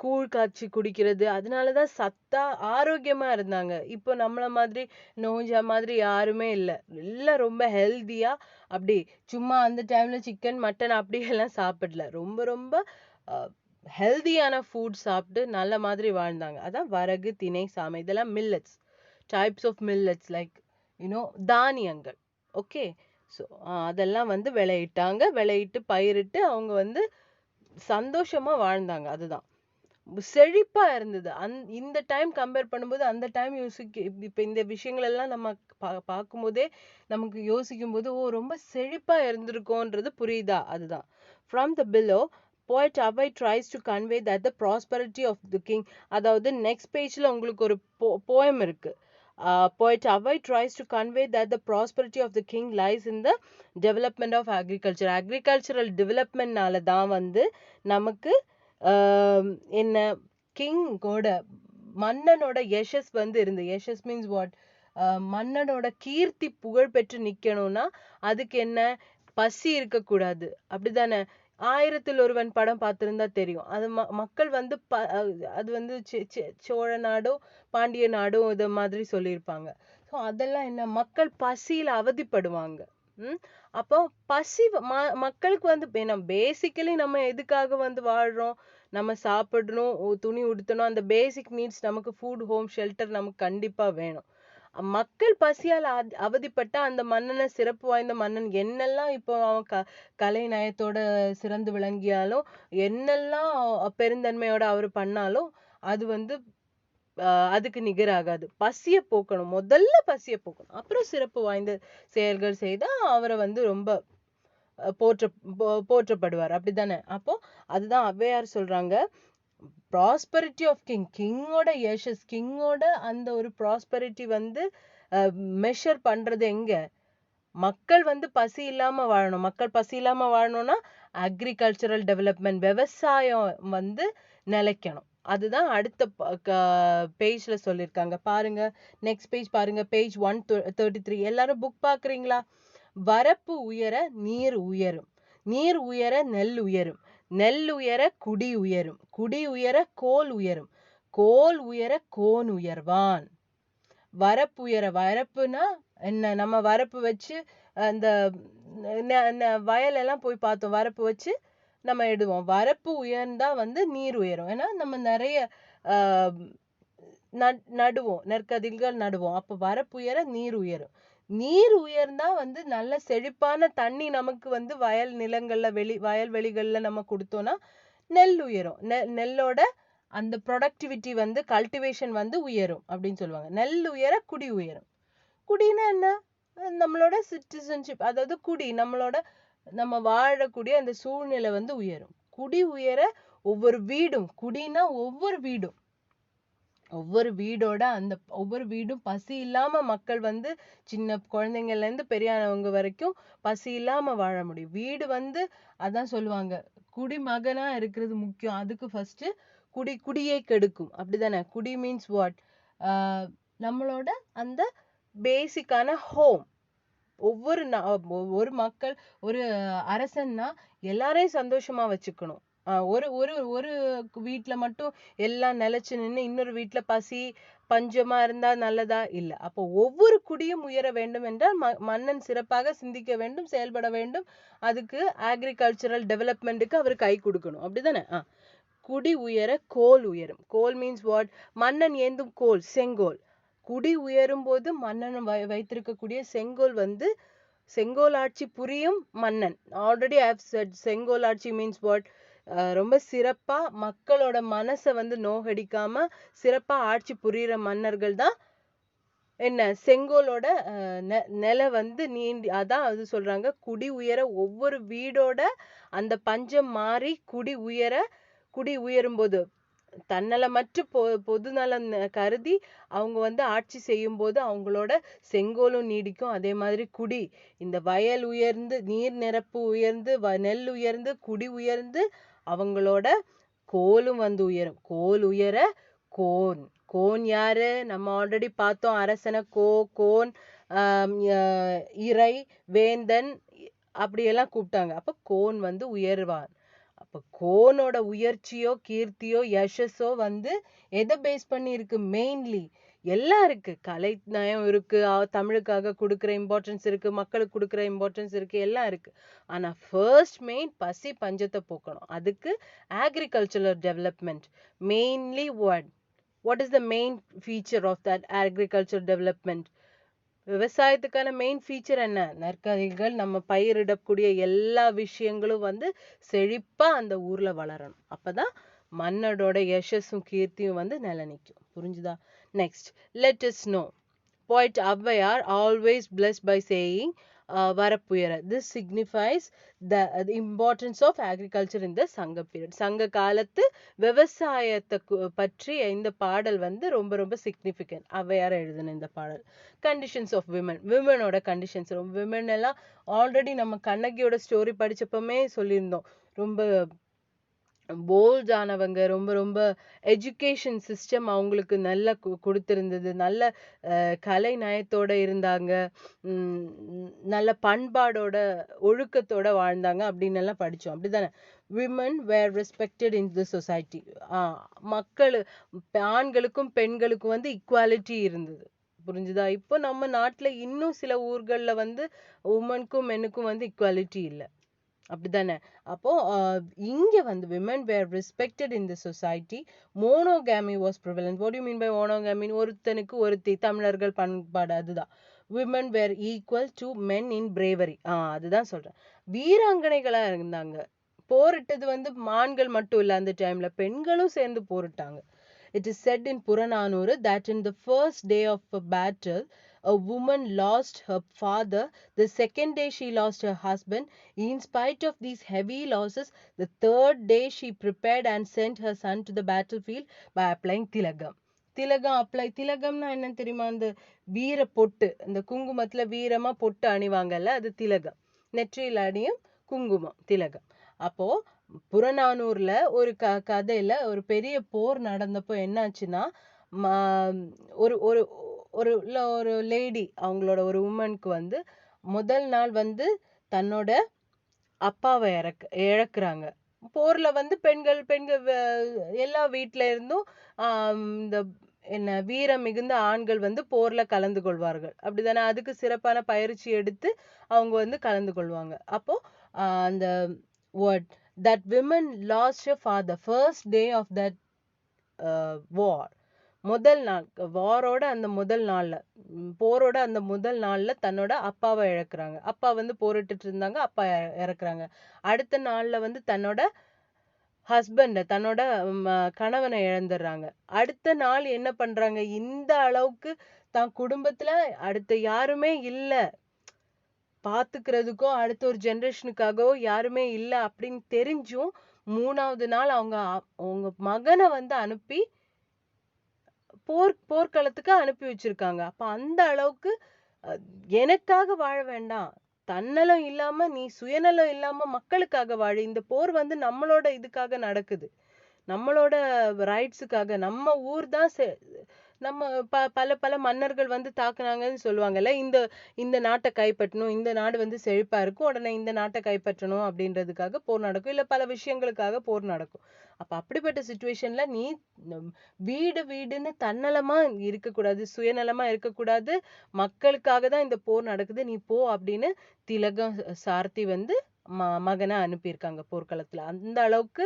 கூழ் காய்ச்சி குடிக்கிறது. அதனாலதான் சத்தா ஆரோக்கியமா இருந்தாங்க. இப்போ நம்மள மாதிரி நோஞ்சா மாதிரி யாருமே இல்லை. எல்லாம் ரொம்ப ஹெல்தியா, அப்படி சும்மா அந்த டைம்ல சிக்கன் மட்டன் அப்படி எல்லாம் சாப்பிடல. ரொம்ப ரொம்ப ஹெல்தியான ஃபுட் சாப்பிட்டு நல்ல மாதிரி வாழ்ந்தாங்க. அதான் வரகு, திணை, சாமை இதெல்லாம் millets, types of millets, like you know தானியங்கள். ஓகே. ஸோ அதெல்லாம் வந்து விளையிட்டு பயிரிட்டு அவங்க வந்து சந்தோஷமா வாழ்ந்தாங்க. அதுதான் செழிப்பா இருந்தது. இந்த டைம் கம்பேர் பண்ணும்போது அந்த டைம் இப்ப இந்த விஷயங்கள் எல்லாம் நம்ம பார்க்கும்போதே நமக்கு யோசிக்கும் போது ரொம்ப செழிப்பா இருந்திருக்கோன்றது புரியுதா? அதுதான். From the below, poet Avai tries to convey that the prosperity of the king. அதாவது நெக்ஸ்ட் பேஜ்ல உங்களுக்கு ஒரு போயம் இருக்கு. Poet Avai tries to convey that the prosperity of the king lies in the development of agriculture. Agricultural developmentனால தான் வந்து நமக்கு என்ன கிங்கோட, மன்னனோட யசஸ் வந்து இருந்து. யசஸ் மீன்ஸ் வாட்? மன்னனோட கீர்த்தி புகழ் பெற்று நிக்கணும்னா அதுக்கு என்ன? பசி இருக்கக்கூடாது. அப்படிதானே? 1000 படம் பார்த்திருந்தா தெரியும். அது மக்கள் வந்து அது வந்து சோழ நாடும் பாண்டிய நாடும் இத மாதிரி சொல்லியிருப்பாங்க. ஸோ அதெல்லாம் என்ன? மக்கள் பசியில அவதிப்படுவாங்க. அப்போ பசி மக்களுக்கு வந்து பேசிக்கலி நம்ம எதுக்காக வந்து வாழ்றோம்? நம்ம சாப்பிடணும், துணி உடுத்தணும், அந்த பேசிக் நீட்ஸ் நமக்கு ஃபுட், ஹோம், ஷெல்டர் நமக்கு கண்டிப்பா வேணும். மக்கள் பசியால் அவதிப்பட்டா அந்த மன்னனை, சிறப்பு வாய்ந்த மன்னன் என்னெல்லாம் இப்போ அவன் கலை நயத்தோட சிறந்து விளங்கியாலும், என்னெல்லாம் பெருந்தன்மையோட அவர் பண்ணாலும் அது வந்து அதுக்கு நிகராகாது. பசிய போக்கணும், முதல்ல பசிய போக்கணும், அப்புறம் சிறப்பு வாய்ந்த செயல்கள் செய்தா அவரை வந்து ரொம்ப போற்றப்படுவார். அப்படிதானே? அப்போ அதுதான் ஔவையார் சொல்றாங்க, ப்ராஸ்பரிட்டி ஆஃப் கிங்கோட யஷஸ், கிங்கோட அந்த ஒரு ப்ராஸ்பரிட்டி வந்து மெஷர் பண்றது எங்க? மக்கள் வந்து பசி இல்லாம வாழணும். மக்கள் பசி இல்லாம வாழணும்னா அக்ரிகல்ச்சரல் டெவலப்மெண்ட், விவசாயம் வந்து நிலைக்கணும். அதுதான் அடுத்த பேஜ்ல சொல்லியிருக்காங்க. பாருங்க, நெக்ஸ்ட் பேஜ் பாருங்க, பேஜ் 133. எல்லாரும் புக் பாக்குறீங்களா? வரப்பு உயர நீர் உயரும், நீர் உயர நெல் உயரும், நெல் உயர குடி உயரும், குடி உயர கோல் உயரும், கோல் உயர கோன் உயர்வான். வரப்பு உயர, வரப்புனா என்ன? நம்ம வரப்பு வச்சு அந்த வயல் எல்லாம் போய் பார்த்தோம், வரப்பு வச்சு நம்ம இடுவோம். வரப்பு உயர்ந்தா வந்து நீர் உயரும். ஏன்னா நம்ம நிறைய நடுவோம், நெற்கதிர்கள் நடுவோம். அப்ப வரப்பு உயர நீர் உயரும். நீர் உயர்ந்தா வந்து நல்ல செழிப்பான தண்ணி நமக்கு வந்து வயல் நிலங்கள்ல வயல்வெளிகள்ல நம்ம கொடுத்தோம்னா நெல் உயரும். நெல்லோட அந்த ப்ரொடக்டிவிட்டி வந்து கல்டிவேஷன் வந்து உயரும் அப்படின்னு சொல்லுவாங்க. நெல் உயர குடி உயரும். குடினா என்ன? நம்மளோட சிட்டிசன்ஷிப், அதாவது குடி, நம்ம வாழக்கூடிய அந்த சூழ்நிலை வந்து உயரும். குடி உயர ஒவ்வொரு வீடும், குடினா ஒவ்வொரு வீடும், ஒவ்வொரு வீடோட அந்த ஒவ்வொரு வீடும் பசி இல்லாம மக்கள் வந்து சின்ன குழந்தைங்கள்ல இருந்து பெரியவங்க வரைக்கும் பசி இல்லாம வாழ முடியும். வீடு வந்து அதான் சொல்லுவாங்க, குடிமகனா இருக்கிறது முக்கியம். அதுக்கு ஃபர்ஸ்ட் குடியை கெடுக்கும். அப்படிதானே? குடி மீன்ஸ் வாட்? நம்மளோட அந்த பேசிக்கான ஹோம். ஒரு மக்கள், ஒரு அரசன்னா எல்லாரையும் சந்தோஷமா வச்சுக்கணும். ஒரு ஒரு ஒரு வீட்டுல மட்டும் எல்லாம் நிலைச்சு நின்று இன்னொரு வீட்டுல பசி பஞ்சமா இருந்தா நல்லதா? இல்ல. அப்போ ஒவ்வொரு குடியும் உயர வேண்டும் என்றால் மன்னன் சிறப்பாக சிந்திக்க வேண்டும், செயல்பட வேண்டும். அதுக்கு அக்ரிகல்ச்சரல் டெவலப்மெண்ட்டுக்கு அவர் கை கொடுக்கணும். அப்படிதானே? குடி உயர கோல் உயரும். கோல் மீன்ஸ் வாட்? மன்னன் ஏந்தும் கோல், செங்கோல். குடி உயரும் போது மன்னன் வைத்திருக்கக்கூடிய செங்கோல் வந்து செங்கோல் ஆட்சி புரியும் மன்னன். ஆல்ரெடி ஐ ஹவ் செட் செங்கோல் ஆட்சி மீன்ஸ் வாட்? ரொம்ப சிறப்பா மக்களோட மனசை வந்து நோகடிக்காம சிறப்பா ஆட்சி புரியுற மன்னர்கள் தான் என்ன? செங்கோலோட நிலை வந்து நீண்டி. அதான் அது சொல்றாங்க, குடி உயர ஒவ்வொரு வீடோட அந்த பஞ்சம் மாறி குடி உயரும் போது தன்னலமற்று பொதுநலம் கருதி அவங்க வந்து ஆட்சி செய்யும் போது அவங்களோட செங்கோலும் நீடிக்கும். அதே மாதிரி குடி, இந்த வயல் உயர்ந்து, நீர் நிரப்பு உயர்ந்து, நெல் உயர்ந்து, குடி உயர்ந்து அவங்களோட கோலும் வந்து உயரும். கோல் உயர கோன். கோன் யாரு? நம்ம ஆல்ரெடி பார்த்தோம், அரசனை கோன், இறை, வேந்தன் அப்படியெல்லாம் கூப்பிட்டாங்க. அப்ப கோன் வந்து உயர்வான். அப்ப கோனோட உயர்ச்சியோ கீர்த்தியோ யசஸோ வந்து எதை பேஸ் பண்ணி இருக்கு? மெயின்லி எல்லாம் இருக்கு. கலை நயம் இருக்கு, தமிழுக்காக கொடுக்குற இம்பார்ட்டன்ஸ் இருக்கு, மக்களுக்கு கொடுக்குற இம்பார்ட்டன்ஸ் இருக்கு, எல்லாம் இருக்கு. ஆனா ஃபர்ஸ்ட் மெயின் பசி பஞ்சத்தை போக்கணும். அதுக்கு agricultural development mainly. What is the main feature of that agriculture development? விவசாயத்துக்கான மெயின் ஃபீச்சர் என்ன? நெற்கதிர்கள், நம்ம பயிரிடக்கூடிய எல்லா விஷயங்களும் வந்து செழிப்பா அந்த ஊர்ல வளரணும். அப்பதான் மன்னனோட யசஸும் கீர்த்தியும் வந்து நிலைநிக்கும். புரிஞ்சுதா? Next, let us know. Poet Avvaiyar always blessed by saying வரப்புயர. This signifies the importance of agriculture in the சங்க period. சங்க காலத்து விவசாயத்தை பற்றிய இந்த பாடல் வந்து ரொம்ப ரொம்ப சிக்னிஃபிகண்ட். ஔவையார் எழுதின இந்த பாடல். கண்டிஷன்ஸ் ஆஃப் விமனோட கண்டிஷன்ஸ். விமன் எல்லாம் ஆல்ரெடி நம்ம கண்ணகியோட ஸ்டோரி படிச்சப்பமே சொல்லியிருந்தோம். ரொம்ப போல்ட் ஆனவங்க, ரொம்ப ரொம்ப எஜுகேஷன் சிஸ்டம் அவங்களுக்கு நல்லா கொடுத்திருந்தது, நல்ல கலை நயத்தோட இருந்தாங்க, நல்ல பண்பாடோட ஒழுக்கத்தோட வாழ்ந்தாங்க அப்படின்னு எல்லாம் படிச்சோம். அப்படிதானே? Women were respected in the society. ஆண்களுக்கும் பெண்களுக்கும் வந்து ஈக்குவாலிட்டி இருந்தது. புரிஞ்சுதா? இப்போ நம்ம நாட்டுல இன்னும் சில ஊர்கள்ல வந்து உமனுக்கும் மென்னுக்கும் வந்து ஈக்குவாலிட்டி இல்லை. அப்படிதானே? அப்போ இங்க வந்து women were respected in the society. Monogamy was prevalent. What do you mean by monogamy? ஒருத்தனுக்கு ஒருத்தி, தமிழர்கள் பண்பாடு அதுதான். women were equal to men in bravery. அதுதான் சொல்றேன். வீராங்கனைகளா இருந்தாங்க. போரிட்டது வந்து ஆண்கள் மட்டும் இல்ல, அந்த டைம்ல பெண்களும் சேர்ந்து போரிட்டாங்க. It is said in Purananuru that in the first day of a battle, a woman lost her father. The second day she lost her husband. In spite of these heavy losses, the third day she prepared and sent her son to the battlefield by applying tilagam. திலகம்னா என்னன்னு தெரியுமா? அந்த வீர பொட்டு, இந்த குங்குமத்துல வீரமா பொட்டு அணிவாங்கல்ல, அது திலகம். நெற்றியில் அணியும் குங்குமம் திலகம். அப்போ புறநானூர்ல ஒரு கதையில ஒரு பெரிய போர் நடந்தப்போ என்னாச்சுன்னா, ஒரு ஒரு ஒரு ஒரு லேடி, அவங்களோட ஒரு உமனுக்கு வந்து முதல் நாள் வந்து தன்னோட அப்பாவை இழக்கிறாங்க. போர்ல வந்து பெண்கள் எல்லா வீட்டுல இருந்தும் இந்த என்ன வீரம் மிகுந்த ஆண்கள் வந்து போர்ல கலந்து கொள்வார்கள், அப்படிதானே? அதுக்கு சிறப்பான பயிற்சி எடுத்து அவங்க வந்து கலந்து கொள்வாங்க. அப்போ அந்த what that women lost her father first day of that war. முதல் நாள் வாரோட அந்த முதல் நாள்ல, போரோட அந்த முதல் நாள்ல தன்னோட அப்பாவை இழக்கிறாங்க. அப்பா வந்து போரிட்டு இருந்தாங்க, அப்பா இறக்குறாங்க. அடுத்த நாள்ல வந்து தன்னோட ஹஸ்பண்ட, தன்னோட கணவனை இழந்துடுறாங்க. அடுத்த நாள் என்ன பண்றாங்க, இந்த அளவுக்கு தான் குடும்பத்துல அடுத்த யாருமே இல்ல, பாத்துக்கிறதுக்கோ அடுத்த ஒரு ஜெனரேஷனுக்காகவோ யாருமே இல்ல அப்படின்னு தெரிஞ்சும் 3வது நாள் அவங்க மகனை வந்து அனுப்பி போர்க்களத்துக்கு அனுப்பி வச்சிருக்காங்க. அப்ப அந்த அளவுக்கு எனக்காக வாழ வேண்டாம், தன்னலம் இல்லாம நீ சுயநலம் இல்லாம மக்களுக்காக வாழ. இந்த போர் வந்து நம்மளோட இதுக்காக நடக்குது, நம்மளோட ரைட்ஸுக்காக. நம்ம ஊர் தான் நம்ம பல பல மன்னர்கள் வந்து தாக்குனாங்கன்னு சொல்லுவாங்கல்ல, இந்த நாட்டை கைப்பற்றணும், இந்த நாடு வந்து செழிப்பா இருக்கும், உடனே இந்த நாட்டை கைப்பற்றணும் அப்படின்றதுக்காக போர் நடக்கும், இல்ல பல விஷயங்களுக்காக போர் நடக்கும். அப்ப அப்படிப்பட்ட சிச்சுவேஷன்ல நீ வீடுன்னு தன்னலமா இருக்கக்கூடாது, சுயநலமா இருக்கக்கூடாது, மக்களுக்காக தான் இந்த போர் நடக்குது, நீ போ அப்படின்னு திலகம் சார்த்தி வந்து மகனை அனுப்பியிருக்காங்க போர்க்களத்துல. அந்த அளவுக்கு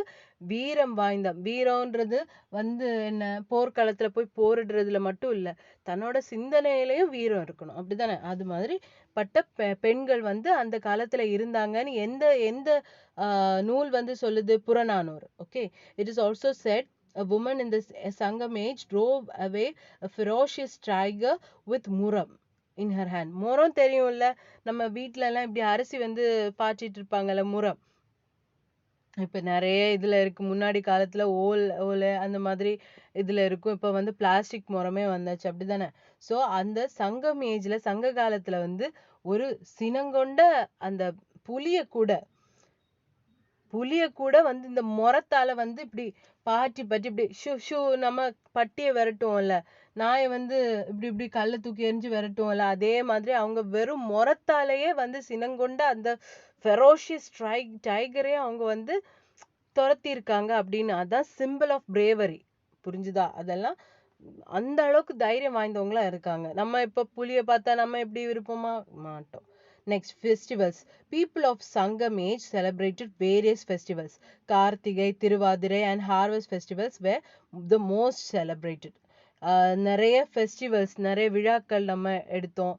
வீரம் வாய்ந்த, வீரம்ன்றது வந்து என்ன, போர்க்களத்துல போய் போரிடுறதுல மட்டும் இல்ல, தன்னோட சிந்தனையிலையும் வீரம் இருக்கணும், அப்படிதானே? அது மாதிரி பட்ட பெண்கள் வந்து அந்த காலத்துல இருந்தாங்கன்னு எந்த எந்த நூல் வந்து சொல்லுது? Purananuru. Okay, it is also said a woman in the Sangam age drove away a ferocious tiger with muram in her hand. முரம் தெரியும்ல, நம்ம வீட்ல எல்லாம் இப்படி அரிசி வந்து பாய்ச்சிட்டு இருப்பாங்கல்ல, முரம். இப்ப நிறைய இதுல இருக்கு, முன்னாடி காலத்துல ஓலை அந்த மாதிரி இதுல இருக்கும், இப்ப வந்து பிளாஸ்டிக் முறமே வந்தாச்சு, அப்படிதானே? சோ அந்த சங்கம் ஏஜ்ல, சங்க காலத்துல வந்து ஒரு சினங்கொண்ட அந்த புலிய கூட வந்து இந்த முறத்தால வந்து இப்படி பாட்டி இப்படி ஷூ நம்ம பட்டிய விரட்டுவோம்ல, நாயை வந்து இப்படி கல்ல தூக்கி எரிஞ்சு விரட்டுவோம்ல, அதே மாதிரி அவங்க வெறும் முறத்தாலேயே வந்து சினங்கொண்ட அந்த ஃபெரோஷியஸ் டைகரே அவங்க வந்து துரத்தி இருக்காங்க அப்படின்னு. அதான் சிம்பிள் ஆஃப் பிரேவரி, புரிஞ்சுதா? அதெல்லாம் அந்த அளவுக்கு தைரியம் வாய்ந்தவங்களா இருக்காங்க. நம்ம இப்ப புலிய பார்த்தா நம்ம எப்படி இருப்போமா? மாட்டோம். Next, festivals. People of Sangam age celebrated various festivals. Kartigai, Tiruvadirai and harvest festivals were the most celebrated. நிறைய ஃபெஸ்டிவல்ஸ், நிறைய விழாக்கள் நம்ம எடுத்தோம்,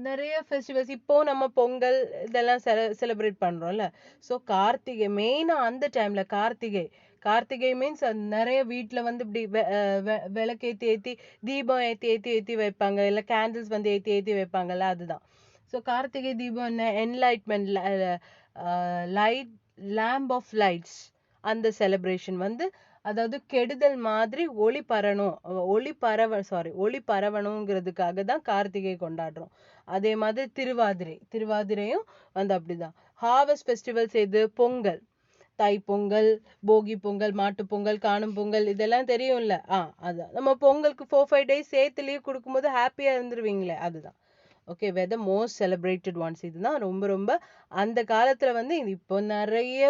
நிறைய ஃபெஸ்டிவல்ஸ். இப்போ நம்ம பொங்கல் இதெல்லாம் செலிப்ரேட் பண்றோம்ல. ஸோ கார்த்திகை மெயினா அந்த டைம்ல, கார்த்திகை மீன்ஸ் நிறைய வீட்டுல வந்து இப்படி விளக்கேத்தி தீபம் ஏத்தி வைப்பாங்க, இல்ல கேண்டில்ஸ் வந்து ஏத்தி வைப்பாங்கல்ல, அதுதான். ஸோ கார்த்திகை தீபம் என்ன, enlightenment, light, lamp of lights, அந்த செலிப்ரேஷன் வந்து, அதாவது கெடுதல் மாதிரி ஒளி பரவணுங்கிறதுக்காக தான் கார்த்திகை கொண்டாடுறோம். அதே மாதிரி திருவாதிரையும் வந்து அப்படிதான். ஹார்வெஸ்ட் ஃபெஸ்டிவல்ஸ் எது? பொங்கல், தை பொங்கல், போகி பொங்கல், மாட்டு பொங்கல், காணும் பொங்கல், இதெல்லாம் தெரியும்ல. அதான் நம்ம பொங்கலுக்கு 4-5 days சேர்த்து லீவ் கொடுக்கும்போது ஹாப்பியா இருந்துருவீங்களே, அதுதான். Okay, were the most celebrated ones. இதுதான் ரொம்ப அந்த காலத்துல வந்து. இப்போ நிறைய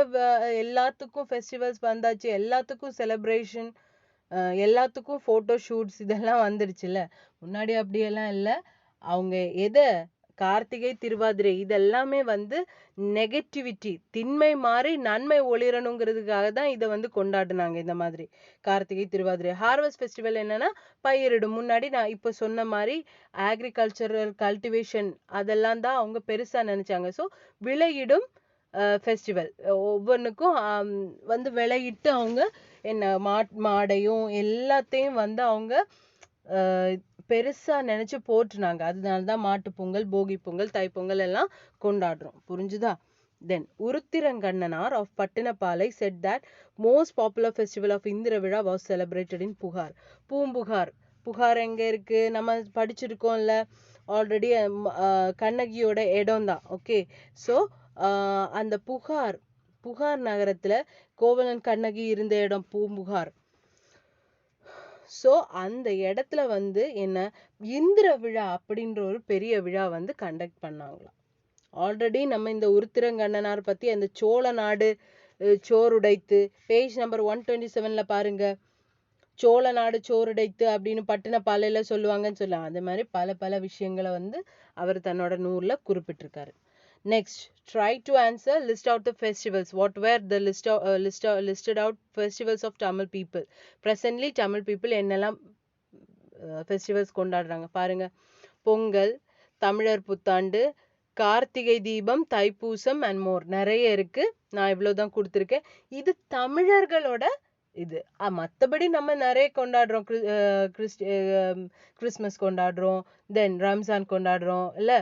எல்லாத்துக்கும் ஃபெஸ்டிவல்ஸ் வந்தாச்சு, எல்லாத்துக்கும் செலிப்ரேஷன், எல்லாத்துக்கும் போட்டோ ஷூட்ஸ் இதெல்லாம் வந்துருச்சுல்ல. முன்னாடி அப்படியெல்லாம் இல்லை. அவங்க எதை, கார்த்திகை திருவாதிரை இதெல்லாமே வந்து நெகட்டிவிட்டி, திண்மை மாறி நன்மை ஒளிரணுங்கிறதுக்காக தான் இதை வந்து கொண்டாடுனாங்க இந்த மாதிரி கார்த்திகை திருவாதிரை. ஹார்வெஸ்ட் ஃபெஸ்டிவல் என்னன்னா, பயிரிடும் முன்னாடி நான் இப்போ சொன்ன மாதிரி அக்ரிகல்ச்சரல் கல்டிவேஷன் அதெல்லாம் தான் அவங்க பெருசா நினைச்சாங்க. ஸோ விளையிடும் ஃபெஸ்டிவல் ஒவ்வொன்றுக்கும் வந்து விளையிட்டு அவங்க என்ன மாடையும் எல்லாத்தையும் வந்து அவங்க பெருசா நினைச்சு போட்டுனாங்க. அதனாலதான் மாட்டு பொங்கல், போகி பொங்கல், தைப்பொங்கல் எல்லாம் கொண்டாடுறோம். புரிஞ்சுதா? Then Uruthirangannanar of Pattinapalai said that most popular festival of Indravida was celebrated in Pugar. Poompuhar. புகார் எங்க இருக்கு? நம்ம படிச்சிருக்கோம்ல ஆல்ரெடி. கண்ணகியோட இடம் தான். ஓகே. ஸோ அந்த புகார் நகரத்துல கோவலன் கண்ணகி இருந்த இடம் பூம்புகார். ஸோ அந்த இடத்துல வந்து என்ன இந்திர விழா அப்படின்ற ஒரு பெரிய விழா வந்து கண்டக்ட் பண்ணாங்களாம். ஆல்ரெடி நம்ம இந்த உருத்திரங்கண்ணனார் பத்தி அந்த சோழ நாடு சோறுடைத்து பேஜ் நம்பர் 127ல பாருங்க. சோழ நாடு சோறுடைத்து அப்படின்னு பட்டினப்பாலையில சொல்லுவாங்கன்னு சொல்லலாம். அதே மாதிரி பல விஷயங்களை வந்து அவர் தன்னோட நூல்ல குறிப்பிட்டிருக்காரு. Next, try to answer, list out the festivals. What were the listed out festivals of Tamil people? Presently, Tamil people என்னெல்லாம் festivals கொண்டாடுறாங்க பாருங்க. பொங்கல், தமிழர் புத்தாண்டு, கார்த்திகை தீபம், தைப்பூசம் அண்ட் மோர். நிறைய இருக்கு. நான் இவ்வளவுதான் கொடுத்துருக்கேன். இது தமிழர்களோட இது. மற்றபடி நம்ம நிறைய கொண்டாடுறோம். கிறிஸ்மஸ் கொண்டாடுறோம், தென் ரம்ஜான் கொண்டாடுறோம் இல்ல,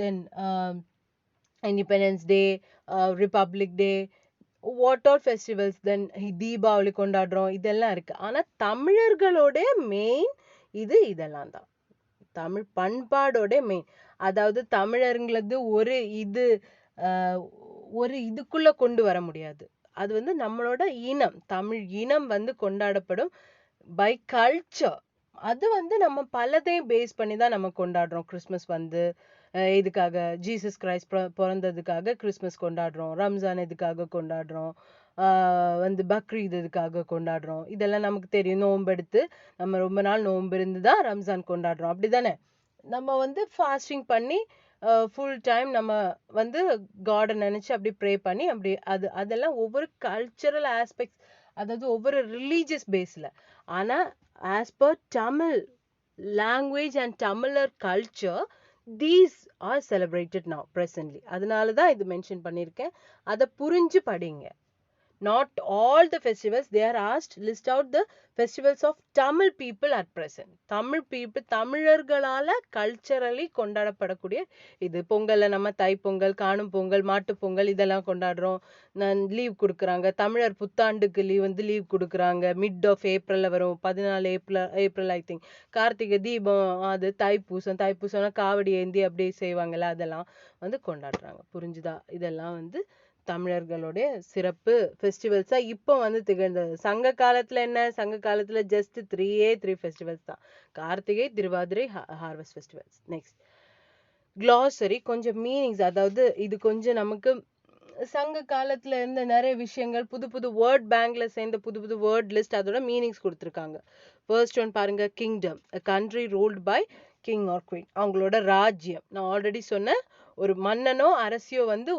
then independence day, republic day, what all festivals, then Deepavali கொண்டாடுறோம். இதெல்லாம் இருக்கு. ஆனா தமிழர்களோட மெயின் இதெல்லாம் தான். தமிழ் பண்பாடோட மெயின். அதாவது தமிழர்களது ஒரு இதுக்குள்ள கொண்டு வர முடியாது. அது வந்து நம்மளோட இனம், தமிழ் இனம் வந்து கொண்டாடப்படும் பை கல்ச்சர். அது வந்து நம்ம பலதையும் பேஸ் பண்ணி தான் நம்ம கொண்டாடுறோம். கிறிஸ்மஸ் வந்து இதுக்காக ஜீசஸ் கிரைஸ்ட் பிறந்ததுக்காக கிறிஸ்மஸ் கொண்டாடுறோம். ரம்ஜான் இதுக்காக கொண்டாடுறோம். வந்து பக்ரீத் இதுக்காக கொண்டாடுறோம். இதெல்லாம் நமக்கு தெரியும். நோன்பெடுத்து நம்ம ரொம்ப நாள் நோன்பு இருந்து தான் ரம்ஜான் கொண்டாடுறோம். அப்படிதானே? நம்ம வந்து ஃபாஸ்டிங் பண்ணி ஃபுல் டைம் நம்ம வந்து காடை நினைச்சு அப்படி ப்ரே பண்ணி அப்படி அதெல்லாம் ஒவ்வொரு கல்ச்சரல் ஆஸ்பெக்ட்ஸ், அதாவது ஒவ்வொரு ரிலீஜியஸ் பேஸ்ல. ஆனா as per Tamil language and தமிழர் culture, these are celebrated now presently. அதனால தான் இது மென்ஷன் பண்ணியிருக்கேன். அதை புரிஞ்சு படிங்க. Not all the festivals, they are asked, list out the festivals of Tamil people at present. Tamil people, தமிழர்களால கல்ச்சரலி கொண்டாடப்படக்கூடிய இது. பொங்கல்ல நம்ம தைப்பொங்கல், காணும் பொங்கல், மாட்டு பொங்கல் இதெல்லாம் கொண்டாடுறோம். லீவ் கொடுக்குறாங்க. தமிழர் புத்தாண்டுக்கு லீவ் கொடுக்குறாங்க. மிட் ஆஃப் ஏப்ரல்ல வரும். 14 April I think. Karthigai Deepam, அது தைப்பூசம்னா காவடி ஏந்தி அப்படி செய்வாங்கல்ல, அதெல்லாம் வந்து கொண்டாடுறாங்க. புரிஞ்சுதா? இதெல்லாம் வந்து தமிழர்களுடைய சிறப்பு ஃபெஸ்டிவல்ஸா இப்போ வந்து திகழ்ந்தது. சங்க காலத்துல என்ன? சங்க காலத்துல ஜஸ்ட் 3 ஃபெஸ்டிவல்ஸ் தான். Karthigai, Thiruvathirai, harvest festivals. Next glossary, கொஞ்சம் மீனிங்ஸ். அதாவது இது கொஞ்சம் நமக்கு சங்க காலத்துல இருந்த நிறைய விஷயங்கள், புது வேர்ட் பேங்க்ல சேர்ந்த புது வேர்ட் லிஸ்ட், அதோட மீனிங்ஸ் கொடுத்துருக்காங்க. ஃபர்ஸ்ட் ஒன் பாருங்க, kingdom, a country ruled by king or queen. அவங்களோட ராஜ்யம். நான் ஆல்ரெடி சொன்னேன், ஒரு மன்னனோ அரசியோ வந்து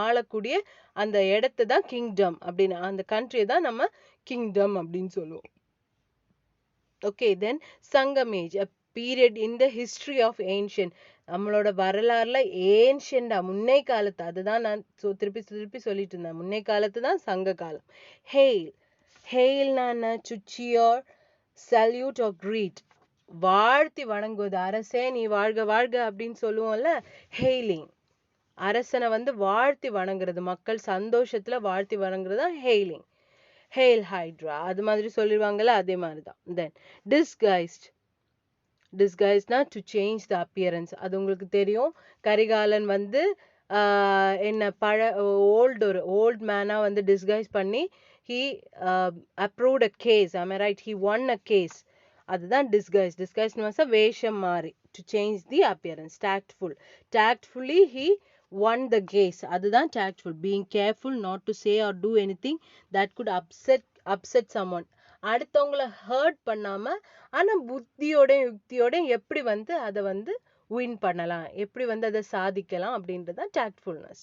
ஆளக்கூடிய அந்த இடத்தை தான் கிங்டம் அப்படின்னு, அந்த கண்ட்ரியை தான் நம்ம கிங்டம் அப்படின்னு சொல்லுவோம். ஓகே. தென் சங்கம் age, a period in the history of ancient. நம்மளோட வரலாறுல ஏன்ஷியண்டா, முன்னை காலத்து, அதுதான் நான் திருப்பி சொல்லிட்டு இருந்தேன். முன்னை காலத்து தான் சங்க காலம். ஹெயில்னா என்ன? To cheer, salute or greet, வாழ்த்தி வணங்குவது. அரசே நீ வாழ்க வாழ்க அப்படின்னு சொல்லுவோம்ல, ஹெய்லிங். அரசனை வந்து வாழ்த்தி வணங்குறது, மக்கள் சந்தோஷத்துல வாழ்த்தி வணங்குறது தான் ஹெய்லிங். ஹெயில் ஹைட்ரா, அது மாதிரி சொல்லிடுவாங்கல்ல, அதே மாதிரிதான். தென் டிஸ்கைஸ்னா டு சேஞ்ச் த அப்பியரன்ஸ். அது உங்களுக்கு தெரியும். கரிகாலன் வந்து என்ன ஓல்ட் மேனா வந்து டிஸ்கைஸ் பண்ணி he approved a case. Am I right? He won a case. அதுதான் disguise வேஷம் மாறி, to change the appearance. Tactfully he won the case. அதுதான் tactful. Being careful not to say or do anything that could upset someone. அடுத்தவங்கள hurt பண்ணாம, ஆனா புத்தியோட யுக்தியோட எப்படி வந்து அதை வந்து வின் பண்ணலாம், எப்படி வந்து அதை சாதிக்கலாம் அப்படின்றதான் tactfulness.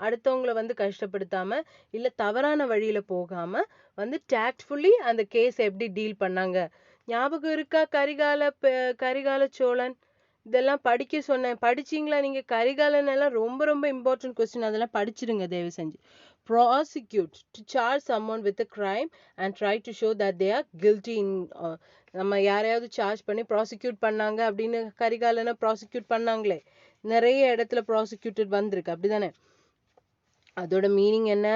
அடுத்தவங்கள வந்து கஷ்டப்படுத்தாம இல்ல தவறான வழியில போகாம வந்து tactfully அந்த கேஸ் எப்படி டீல் பண்ணாங்க. ஞாபகம் இருக்கா? கரிகால சோழன் இதெல்லாம் படிக்க சொன்னேன். படிச்சீங்களா நீங்க? கரிகாலன் எல்லாம் ரொம்ப ரொம்ப இம்பார்ட்டன்ட் கொஸ்டின். அதெல்லாம் படிச்சிருங்க தயவு செஞ்சு. Prosecute, to charge someone with a crime and try to show that they are guilty in நம்ம யாரையாவது சார்ஜ் பண்ணி ப்ராசிக்யூட் பண்ணாங்க அப்படின்னு கரிகாலனை ப்ராசிக்யூட் பண்ணாங்களே, நிறைய இடத்துல ப்ராசிக்யூட்டட் வந்திருக்கு, அப்படிதானே? அதோட மீனிங் என்ன?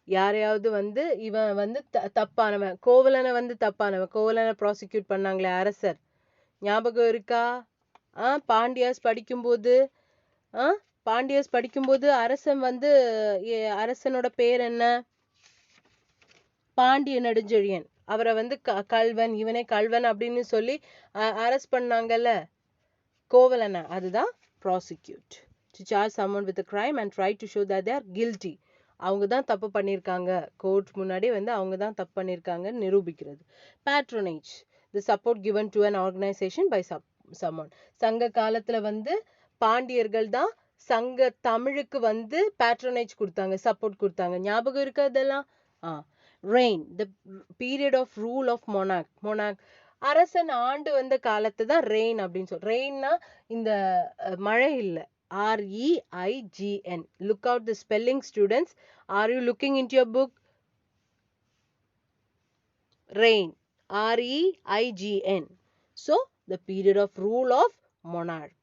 யாரையாவது வந்து இவன் வந்து தப்பானவன், கோவலனை வந்து தப்பானவன், கோவலனை ப்ராசிக்யூட் பண்ணாங்களே அரசர், ஞாபகம் இருக்கா? பாண்டியாஸ் படிக்கும்போது பாண்டியர்ஸ் படிக்கும்போது அரசன் வந்து அரசனோட பேர் என்ன? பாண்டிய நெடுஞ்செழியன். அவரை வந்து கல்வன், இவனே கல்வன் அப்படின்னு சொல்லி அரெஸ்ட் பண்ணாங்கல்ல கோவலனை. அதுதான் prosecute, to charge someone with a crime and try to show that they are guilty. அவங்க தான் தப்பு பண்ணியிருக்காங்க, கோர்ட் முன்னாடி வந்து அவங்க தான் தப்பு பண்ணியிருக்காங்கன்னு நிரூபிக்கிறது. patronage, the support given to an organization by someone. சங்க காலத்துல வந்து பாண்டியர்கள் தான் சங்க தமிழுக்கு வந்து பேட்ரோனேஜ் கொடுத்தாங்க, சப்போர்ட் கொடுத்தாங்க. ஞாபகம் இருக்கு அதெல்லாம்? reign, the period of rule of monarch. அரசன் ஆண்டு வந்த காலத்தை தான் ரெயின் அப்படின்னு சொல்றோம். ரெயின்னா இந்த மழை இல்லை, REIGN. look out the spelling, students. Are you looking into your book? reign, REIGN. so the period of rule of monarch.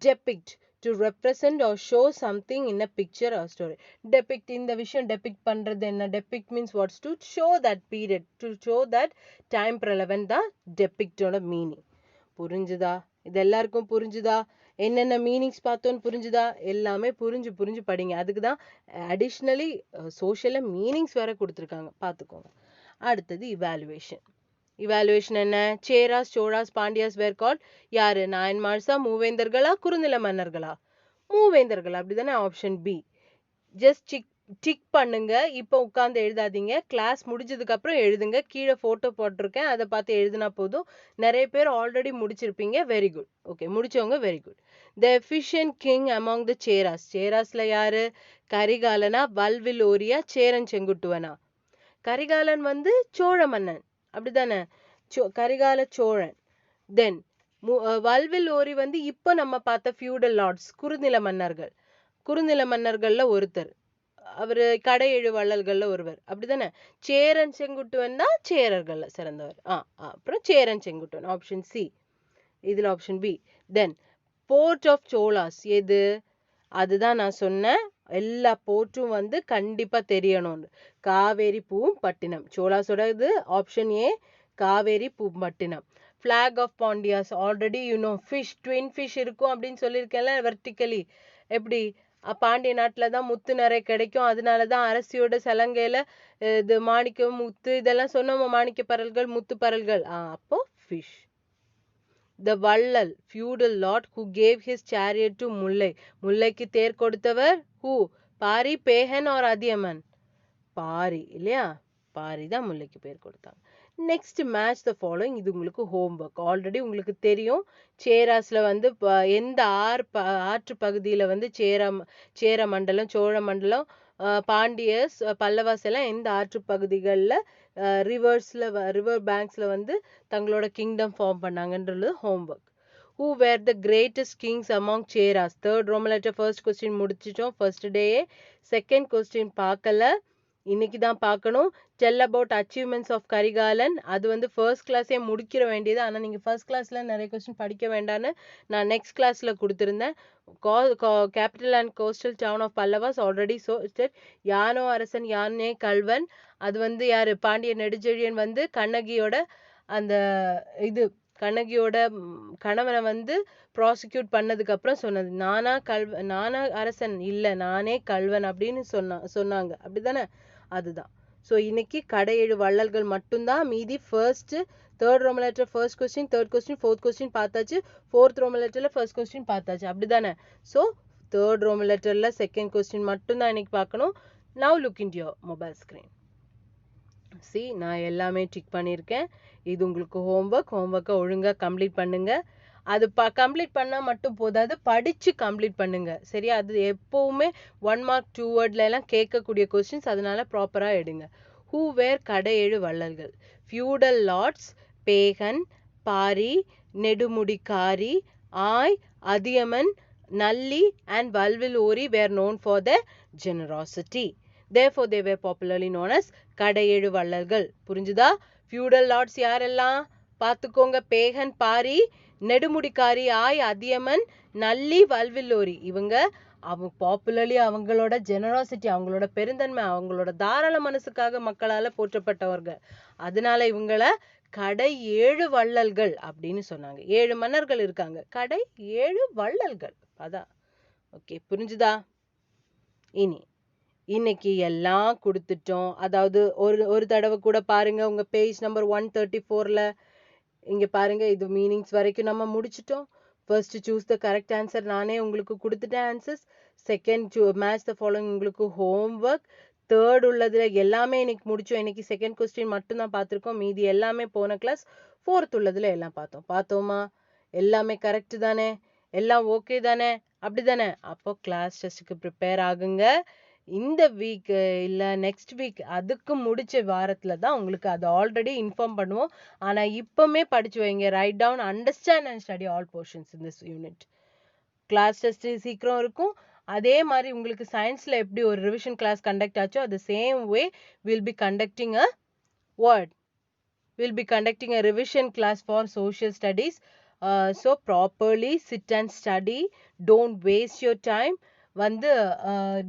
depict, to represent or show something in a picture or story. depict, இந்த விஷயம் depict பண்றது என்ன? depict means what's to show that period, to show that time relevant தான் depict ஓட meaning. புரிஞ்சுதா? இது எல்லாருக்கும் புரிஞ்சுதா? என்னென்ன மீனிங்ஸ் பார்த்தோன்னு புரிஞ்சுதா? எல்லாமே புரிஞ்சு படிங்க. அதுக்கு தான் அடிஷ்னலி சோஷியல்ல மீனிங்ஸ் வேற கொடுத்துருக்காங்க, பார்த்துக்கோங்க. அடுத்தது இவாலுவேஷன். இவாலுவேஷன் என்ன? சேராஸ், சோழாஸ், பாண்டியாஸ் வேர் கால்ட் யாரு? நாயன்மார்ஸா, மூவேந்தர்களா, குறுநில மன்னர்களா? மூவேந்தர்கள், அப்படிதானே? Option B. ஜஸ்ட் டிக் பண்ணுங்க, இப்போ உட்காந்து எழுதாதீங்க, கிளாஸ் முடிஞ்சதுக்கு அப்புறம் எழுதுங்க. கீழே போட்டோ போட்டிருக்கேன், அதை பார்த்து எழுதினா போதும். நிறைய பேர் ஆல்ரெடி முடிச்சிருப்பீங்க, வெரி குட். ஓகே, முடிச்சவங்க very good. The efficient king among the Cheras. சேராஸ்ல யாரு? கரிகாலனா, வல்விலோரியா, சேரன் செங்குட்டுவனா? கரிகாலன் வந்து சோழ மன்னன், அப்படிதானே? கரிகால சோழன். தென் வல்வில் ஓரி வந்து இப்போ நம்ம பார்த்த ஃபியூடல் லார்ட்ஸ், குறுநில மன்னர்கள். குறுநில மன்னர்கள்ல ஒருத்தர், அவரு கடையெழு வள்ளல்கள்ல ஒருவர், அப்படிதானே? சேரன் செங்குட்டுவன் தான் சேரர்கள்ல சிறந்தவர். அப்புறம் சேரன் செங்குட்டுவன், ஆப்ஷன் சி. இதுல option B. Then port of Cholas எது? அதுதான் நான் சொன்னேன், எல்லா போர்ட்டும் வந்து கண்டிப்பா தெரியணும்னு. காவேரி பூம்பட்டினம். சோலாஸோட இது option A, Kaveri Poompattinam. Flag of Pandyas, already fish, twin fish இருக்கும் அப்படின்னு சொல்லியிருக்கேன்ல வெர்டிக்கலி. எப்படி? பாண்டிய நாட்டில் தான் முத்து நிறைய கிடைக்கும், அதனால தான் அரசியோட சலங்கையில இது மாணிக்கம், முத்து இதெல்லாம் சொன்னோம், மாணிக்க பரல்கள், முத்து பரல்கள். அப்போ ஃபிஷ். The வள்ளல், feudal lord who gave his chariot to முல்லை. முல்லைக்கு தேர் கொடுத்தவர் who? பாரி, பேகன் or அதியமன்? பாரி, இல்லையா? பாரி தான் முல்லைக்கு பேர் கொடுத்தாங்க. Next match the following. இது உங்களுக்கு ஹோம்ஒர்க். ஆல்ரெடி உங்களுக்கு தெரியும், சேராஸ்ல வந்து எந்த ஆற்று பகுதியில வந்து சேர மண்டலம், சோழ மண்டலம், பாண்டியர்ஸ், பல்லவாஸ் எல்லாம் எந்த ஆற்று பகுதிகளில் ரிவர் பேங்க்ஸ்ல வந்து தங்களோட கிங்டம் ஃபார்ம் பண்ணாங்கன்றது homework. Who were the greatest kings among Cheras? Third Roman letter first question முடிச்சிட்டோம் ஃபர்ஸ்ட் டேயே. செகண்ட் கொஸ்டின் பார்க்கல, இன்னைக்கு தான் பார்க்கணும். Tell about achievements of Karikalan. அது வந்து ஃபர்ஸ்ட் கிளாஸே முடிக்கிற வேண்டியது, ஆனால் நீங்கள் ஃபர்ஸ்ட் கிளாஸ்ல நிறைய கொஸ்டின் படிக்க வேண்டான்னு நான் நெக்ஸ்ட் கிளாஸ்ல கொடுத்துருந்தேன். Capital and coastal town of Pallavas already யானோ அரசன், யானே கல்வன். அது வந்து யாரு? பாண்டிய நெடுஞ்செழியன் வந்து கண்ணகியோட அந்த இது கண்ணகியோட கணவனை வந்து ப்ராசிக்யூட் பண்ணதுக்கு அப்புறம் சொன்னது. நானா அரசன் இல்ல, நானே கல்வன் அப்படின்னு சொன்னாங்க, அப்படிதானே? அதுதான். ஸோ இன்னைக்கு கடையேழு வள்ளல்கள் மட்டும்தான். மீதி first third Roman letter first question, third question, fourth question பார்த்தாச்சு. ஃபோர்த் ரோமன் லெட்டர்ல ஃபர்ஸ்ட் கொஸ்டின் பார்த்தாச்சு, அப்படிதானே? ஸோ தேர்ட் ரோமன் லெட்டர்ல செகண்ட் கொஸ்டின் மட்டும்தான் இன்னைக்கு பார்க்கணும். Now look in your mobile screen. C, நான் எல்லாமே டிக் பண்ணியிருக்கேன். இது உங்களுக்கு ஹோம்ஒர்க்கை ஒழுங்காக கம்ப்ளீட் பண்ணுங்க. அது கம்ப்ளீட் பண்ணால் மட்டும் போதாது, படித்து கம்ப்ளீட் பண்ணுங்க, சரியா? அது எப்போவுமே 1 மார்க் 2 வேர்ட்ல எல்லாம் கேட்கக்கூடிய கொஸ்டின்ஸ், அதனால ப்ராப்பராக எடுங்க. ஹூ வேர் கடையேழு வள்ளல்கள்? Feudal lords, Pegan, Pari, Nedumudikari, Ay, Adhiyaman, Nalli and Valvilori were known for their generosity. Therefore, they were popularly known as Kadayelu Vallalgal. புரிஞ்சுதா? Feudal lords யாரெல்லாம் பார்த்துக்கோங்க. பேகன் பாரி, நெடுமுடிக்காரி ஆய், அதியமன், நல்லி, வல்வில்லோரி. இவங்க பாப்புலர்லி அவங்களோட ஜெனராசிட்டி, அவங்களோட பெருந்தன்மை, அவங்களோட தாராள மனசுக்காக மக்களால போற்றப்பட்டவர்கள். அதனால இவங்கள கடை 7 வள்ளல்கள் அப்படின்னு சொன்னாங்க. 7 மன்னர்கள் இருக்காங்க, கடை 7 வள்ளல்கள். அதான். ஓகே, புரிஞ்சுதா? இன்னைக்கு எல்லாம் கொடுத்துட்டோம். அதாவது ஒரு தடவை கூட பாருங்க, உங்க பேஜ் நம்பர் 134ல இங்க பாருங்க, இது மீனிங்ஸ் வரைக்கும் நம்ம முடிச்சிட்டோம். First choose the correct answer நானே உங்களுக்கு கொடுத்துட்டேன் answers. Second match the following உங்களுக்கு ஹோம்ஒர்க். தேர்ட் உள்ளதுல எல்லாமே இன்னைக்கு முடிச்சோம். இன்னைக்கு செகண்ட் கொஸ்டின் மட்டும் தான் பார்த்துருக்கோம், மீதி எல்லாமே போன கிளாஸ். ஃபோர்த் உள்ளதுல எல்லாம் பார்த்தோமா? எல்லாமே கரெக்ட் தானே? எல்லாம் ஓகே தானே? அப்படி தானே? அப்போ கிளாஸ் டெஸ்ட்டுக்கு ப்ரிப்பேர் ஆகுங்க. இந்த வீக் இல்ல நெக்ஸ்ட் வீக் அதுக்கு முடிச்ச வாரத்துல தான் உங்களுக்கு அது ஆல்ரெடி இன்ஃபார்ம் பண்ணுவோம். ஆனா இப்பவுமே படிச்சு வைங்க. Write down, understand and study all portions in this unit. Class test சீக்கிரம் இருக்கும். அதே மாதிரி உங்களுக்கு சயின்ஸ்ல எப்படி ஒரு ரிவிஷன் கிளாஸ் கண்டக்ட் ஆச்சோ அது same way will be conducting a what we'll be conducting a revision class for social studies. So properly sit and study. Don't waste your time. வந்து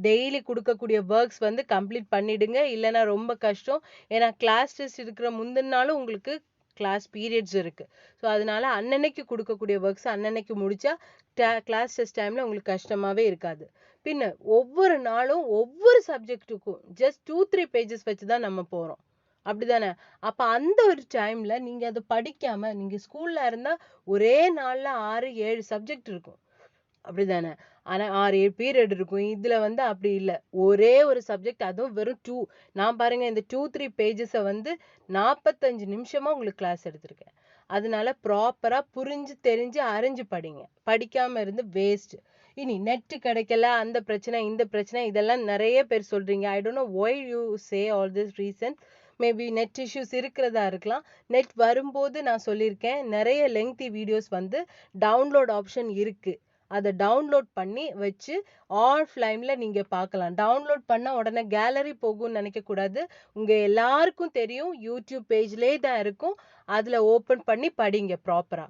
டெய்லி கொடுக்கக்கூடிய ஒர்க்ஸ் வந்து கம்ப்ளீட் பண்ணிடுங்க. இல்லைன்னா ரொம்ப கஷ்டம். ஏன்னா கிளாஸ் டெஸ்ட் இருக்கிற முந்தின நாளும் உங்களுக்கு கிளாஸ் பீரியட்ஸ் இருக்கு. ஸோ அதனால அன்னன்னைக்கு கொடுக்கக்கூடிய ஒர்க்ஸ் அன்னன்னைக்கு முடிச்சா கிளாஸ் டெஸ்ட் டைம்ல உங்களுக்கு கஷ்டமாவே இருக்காது. பின்ன ஒவ்வொரு நாளும் ஒவ்வொரு சப்ஜெக்டுக்கும் ஜஸ்ட் 2-3 பேஜஸ் வச்சு தான் நம்ம போறோம். அப்படிதானே? அப்ப அந்த ஒரு டைம்ல நீங்க அதை படிக்காம, நீங்க ஸ்கூல்ல இருந்தா ஒரே நாள்ல 6-7 சப்ஜெக்ட் இருக்கும். அப்படிதானே? ஆனா 6-7 பீரியட் இருக்கும். இதுல வந்து அப்படி இல்ல. ஒரே ஒரு சப்ஜெக்ட், அதுவும் வெறும் 2. நான் பாருங்க இந்த 2-3 பேஜஸை வந்து 45 நிமிஷமா உங்களுக்கு கிளாஸ் எடுத்திருக்கேன். அதனால ப்ராப்பரா புரிஞ்சு தெரிஞ்சு அறிஞ்சு படிங்க. படிக்காம இருந்து வேஸ்ட். இனி நெட் கிடைக்கல, அந்த பிரச்சனை இந்த பிரச்சனை இதெல்லாம் நிறைய பேர் சொல்றீங்க. ஐ don't no why you say all this reason. Maybe net issues இருக்கிறதா இருக்கலாம். நெட் வரும்போது நான் சொல்லியிருக்கேன், நிறைய லெங்தி வீடியோஸ் வந்து டவுன்லோட் ஆப்ஷன் இருக்கு. அதை டவுன்லோட் பண்ணி வச்சு ஆஃப்லைன்ல நீங்க பார்க்கலாம். டவுன்லோட் பண்ண உடனே கேலரி போகும்னு நினைக்க கூடாது. உங்க எல்லாருக்கும் தெரியும், யூடியூப் பேஜ்லேயே தான் இருக்கும். அதுல ஓபன் பண்ணி படிங்க ப்ராப்பரா.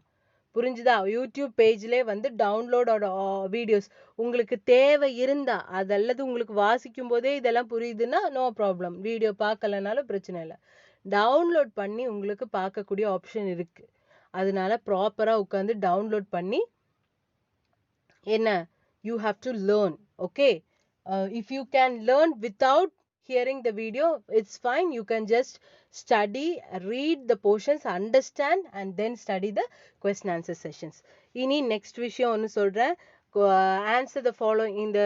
புரிஞ்சுதா? யூடியூப் பேஜ்லேயே வந்து டவுன்லோடோட வீடியோஸ் உங்களுக்கு தேவை இருந்தா, அதல்லது உங்களுக்கு வாசிக்கும் போதே இதெல்லாம் புரியுதுன்னா நோ ப்ராப்ளம். வீடியோ பார்க்கலனாலும் பிரச்சனை இல்லை. டவுன்லோட் பண்ணி உங்களுக்கு பார்க்கக்கூடிய ஆப்ஷன் இருக்கு. அதனால ப்ராப்பரா உட்காந்து டவுன்லோட் பண்ணி என்ன, you have to learn. Okay, if you can learn without hearing the video, it's fine. You can just study, read the portions, understand and then study the question answer sessions. இனி next விஷயம் ஒன்று சொல்றேன். Answer the following இந்த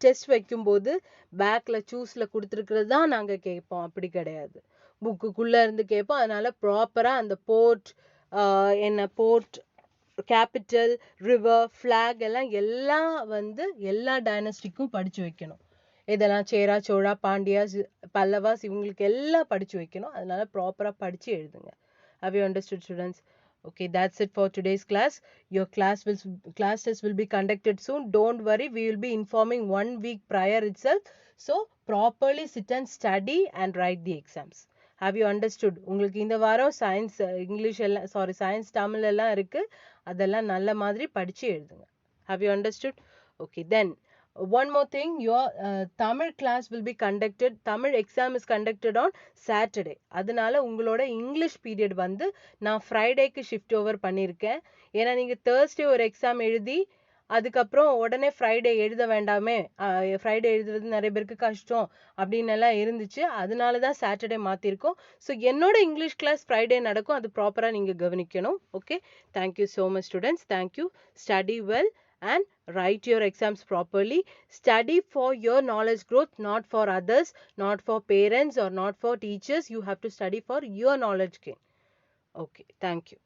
test வைக்கும்போது பேக்ல சூஸ்ல கொடுத்துருக்கிறது தான் நாங்க கேட்போம். அப்படி கிடையாது, புக்குக்குள்ள இருந்து கேட்போம். அதனால ப்ராப்பரா அந்த port, port, capital, river, flag எல்லாம் வந்து எல்லா டைனஸ்டிக்கும் படிச்சு வைக்கணும். இதெல்லாம் சேரா, சோழா, பாண்டியாஸ், பல்லவாஸ் இவங்களுக்கு எல்லாம் படிச்சு வைக்கணும். அதனால ப்ராப்பரா படிச்சு எழுதுங்க. Have you understood, students? Okay, that's it for today's class. Your class test will be conducted soon. Don't worry, we will be informing 1 week prior itself. So properly sit and study and write the exams. Have you understood? உங்களுக்கு இந்த வாரம் science, English எல்லாம், sorry science, Tamil எல்லாம் இருக்கு. அதெல்லாம் நல்ல மாதிரி படிச்சு எழுதுங்க. Have you understood? Okay, then one more thing, your Tamil class will be conducted, Tamil exam is conducted on Saturday. அதனால உங்களோட இங்கிலீஷ் பீரியட் வந்து நான் ஃப்ரைடேக்கு ஷிஃப்ட் ஓவர் பண்ணியிருக்கேன். ஏன்னா நீங்க தேர்ஸ்டே ஒரு எக்ஸாம் எழுதி அதுக்கப்புறம் உடனே ஃப்ரைடே எழுத வேண்டாமே, ஃப்ரைடே எழுதுறது நிறைய பேருக்கு கஷ்டம் அப்படின்னு எல்லாம் இருந்துச்சு. அதனால தான் சாட்டர்டே மாற்றிருக்கோம். ஸோ என்னோட இங்கிலீஷ் கிளாஸ் ஃப்ரைடே நடக்கும். அது ப்ராப்பராக நீங்கள் கவனிக்கணும். Okay, thank you so much students. Thank you. Study well and write your exams properly. Study for your knowledge growth, not for others, not for parents or not for teachers. You have to study for your knowledge gain. Okay, thank you.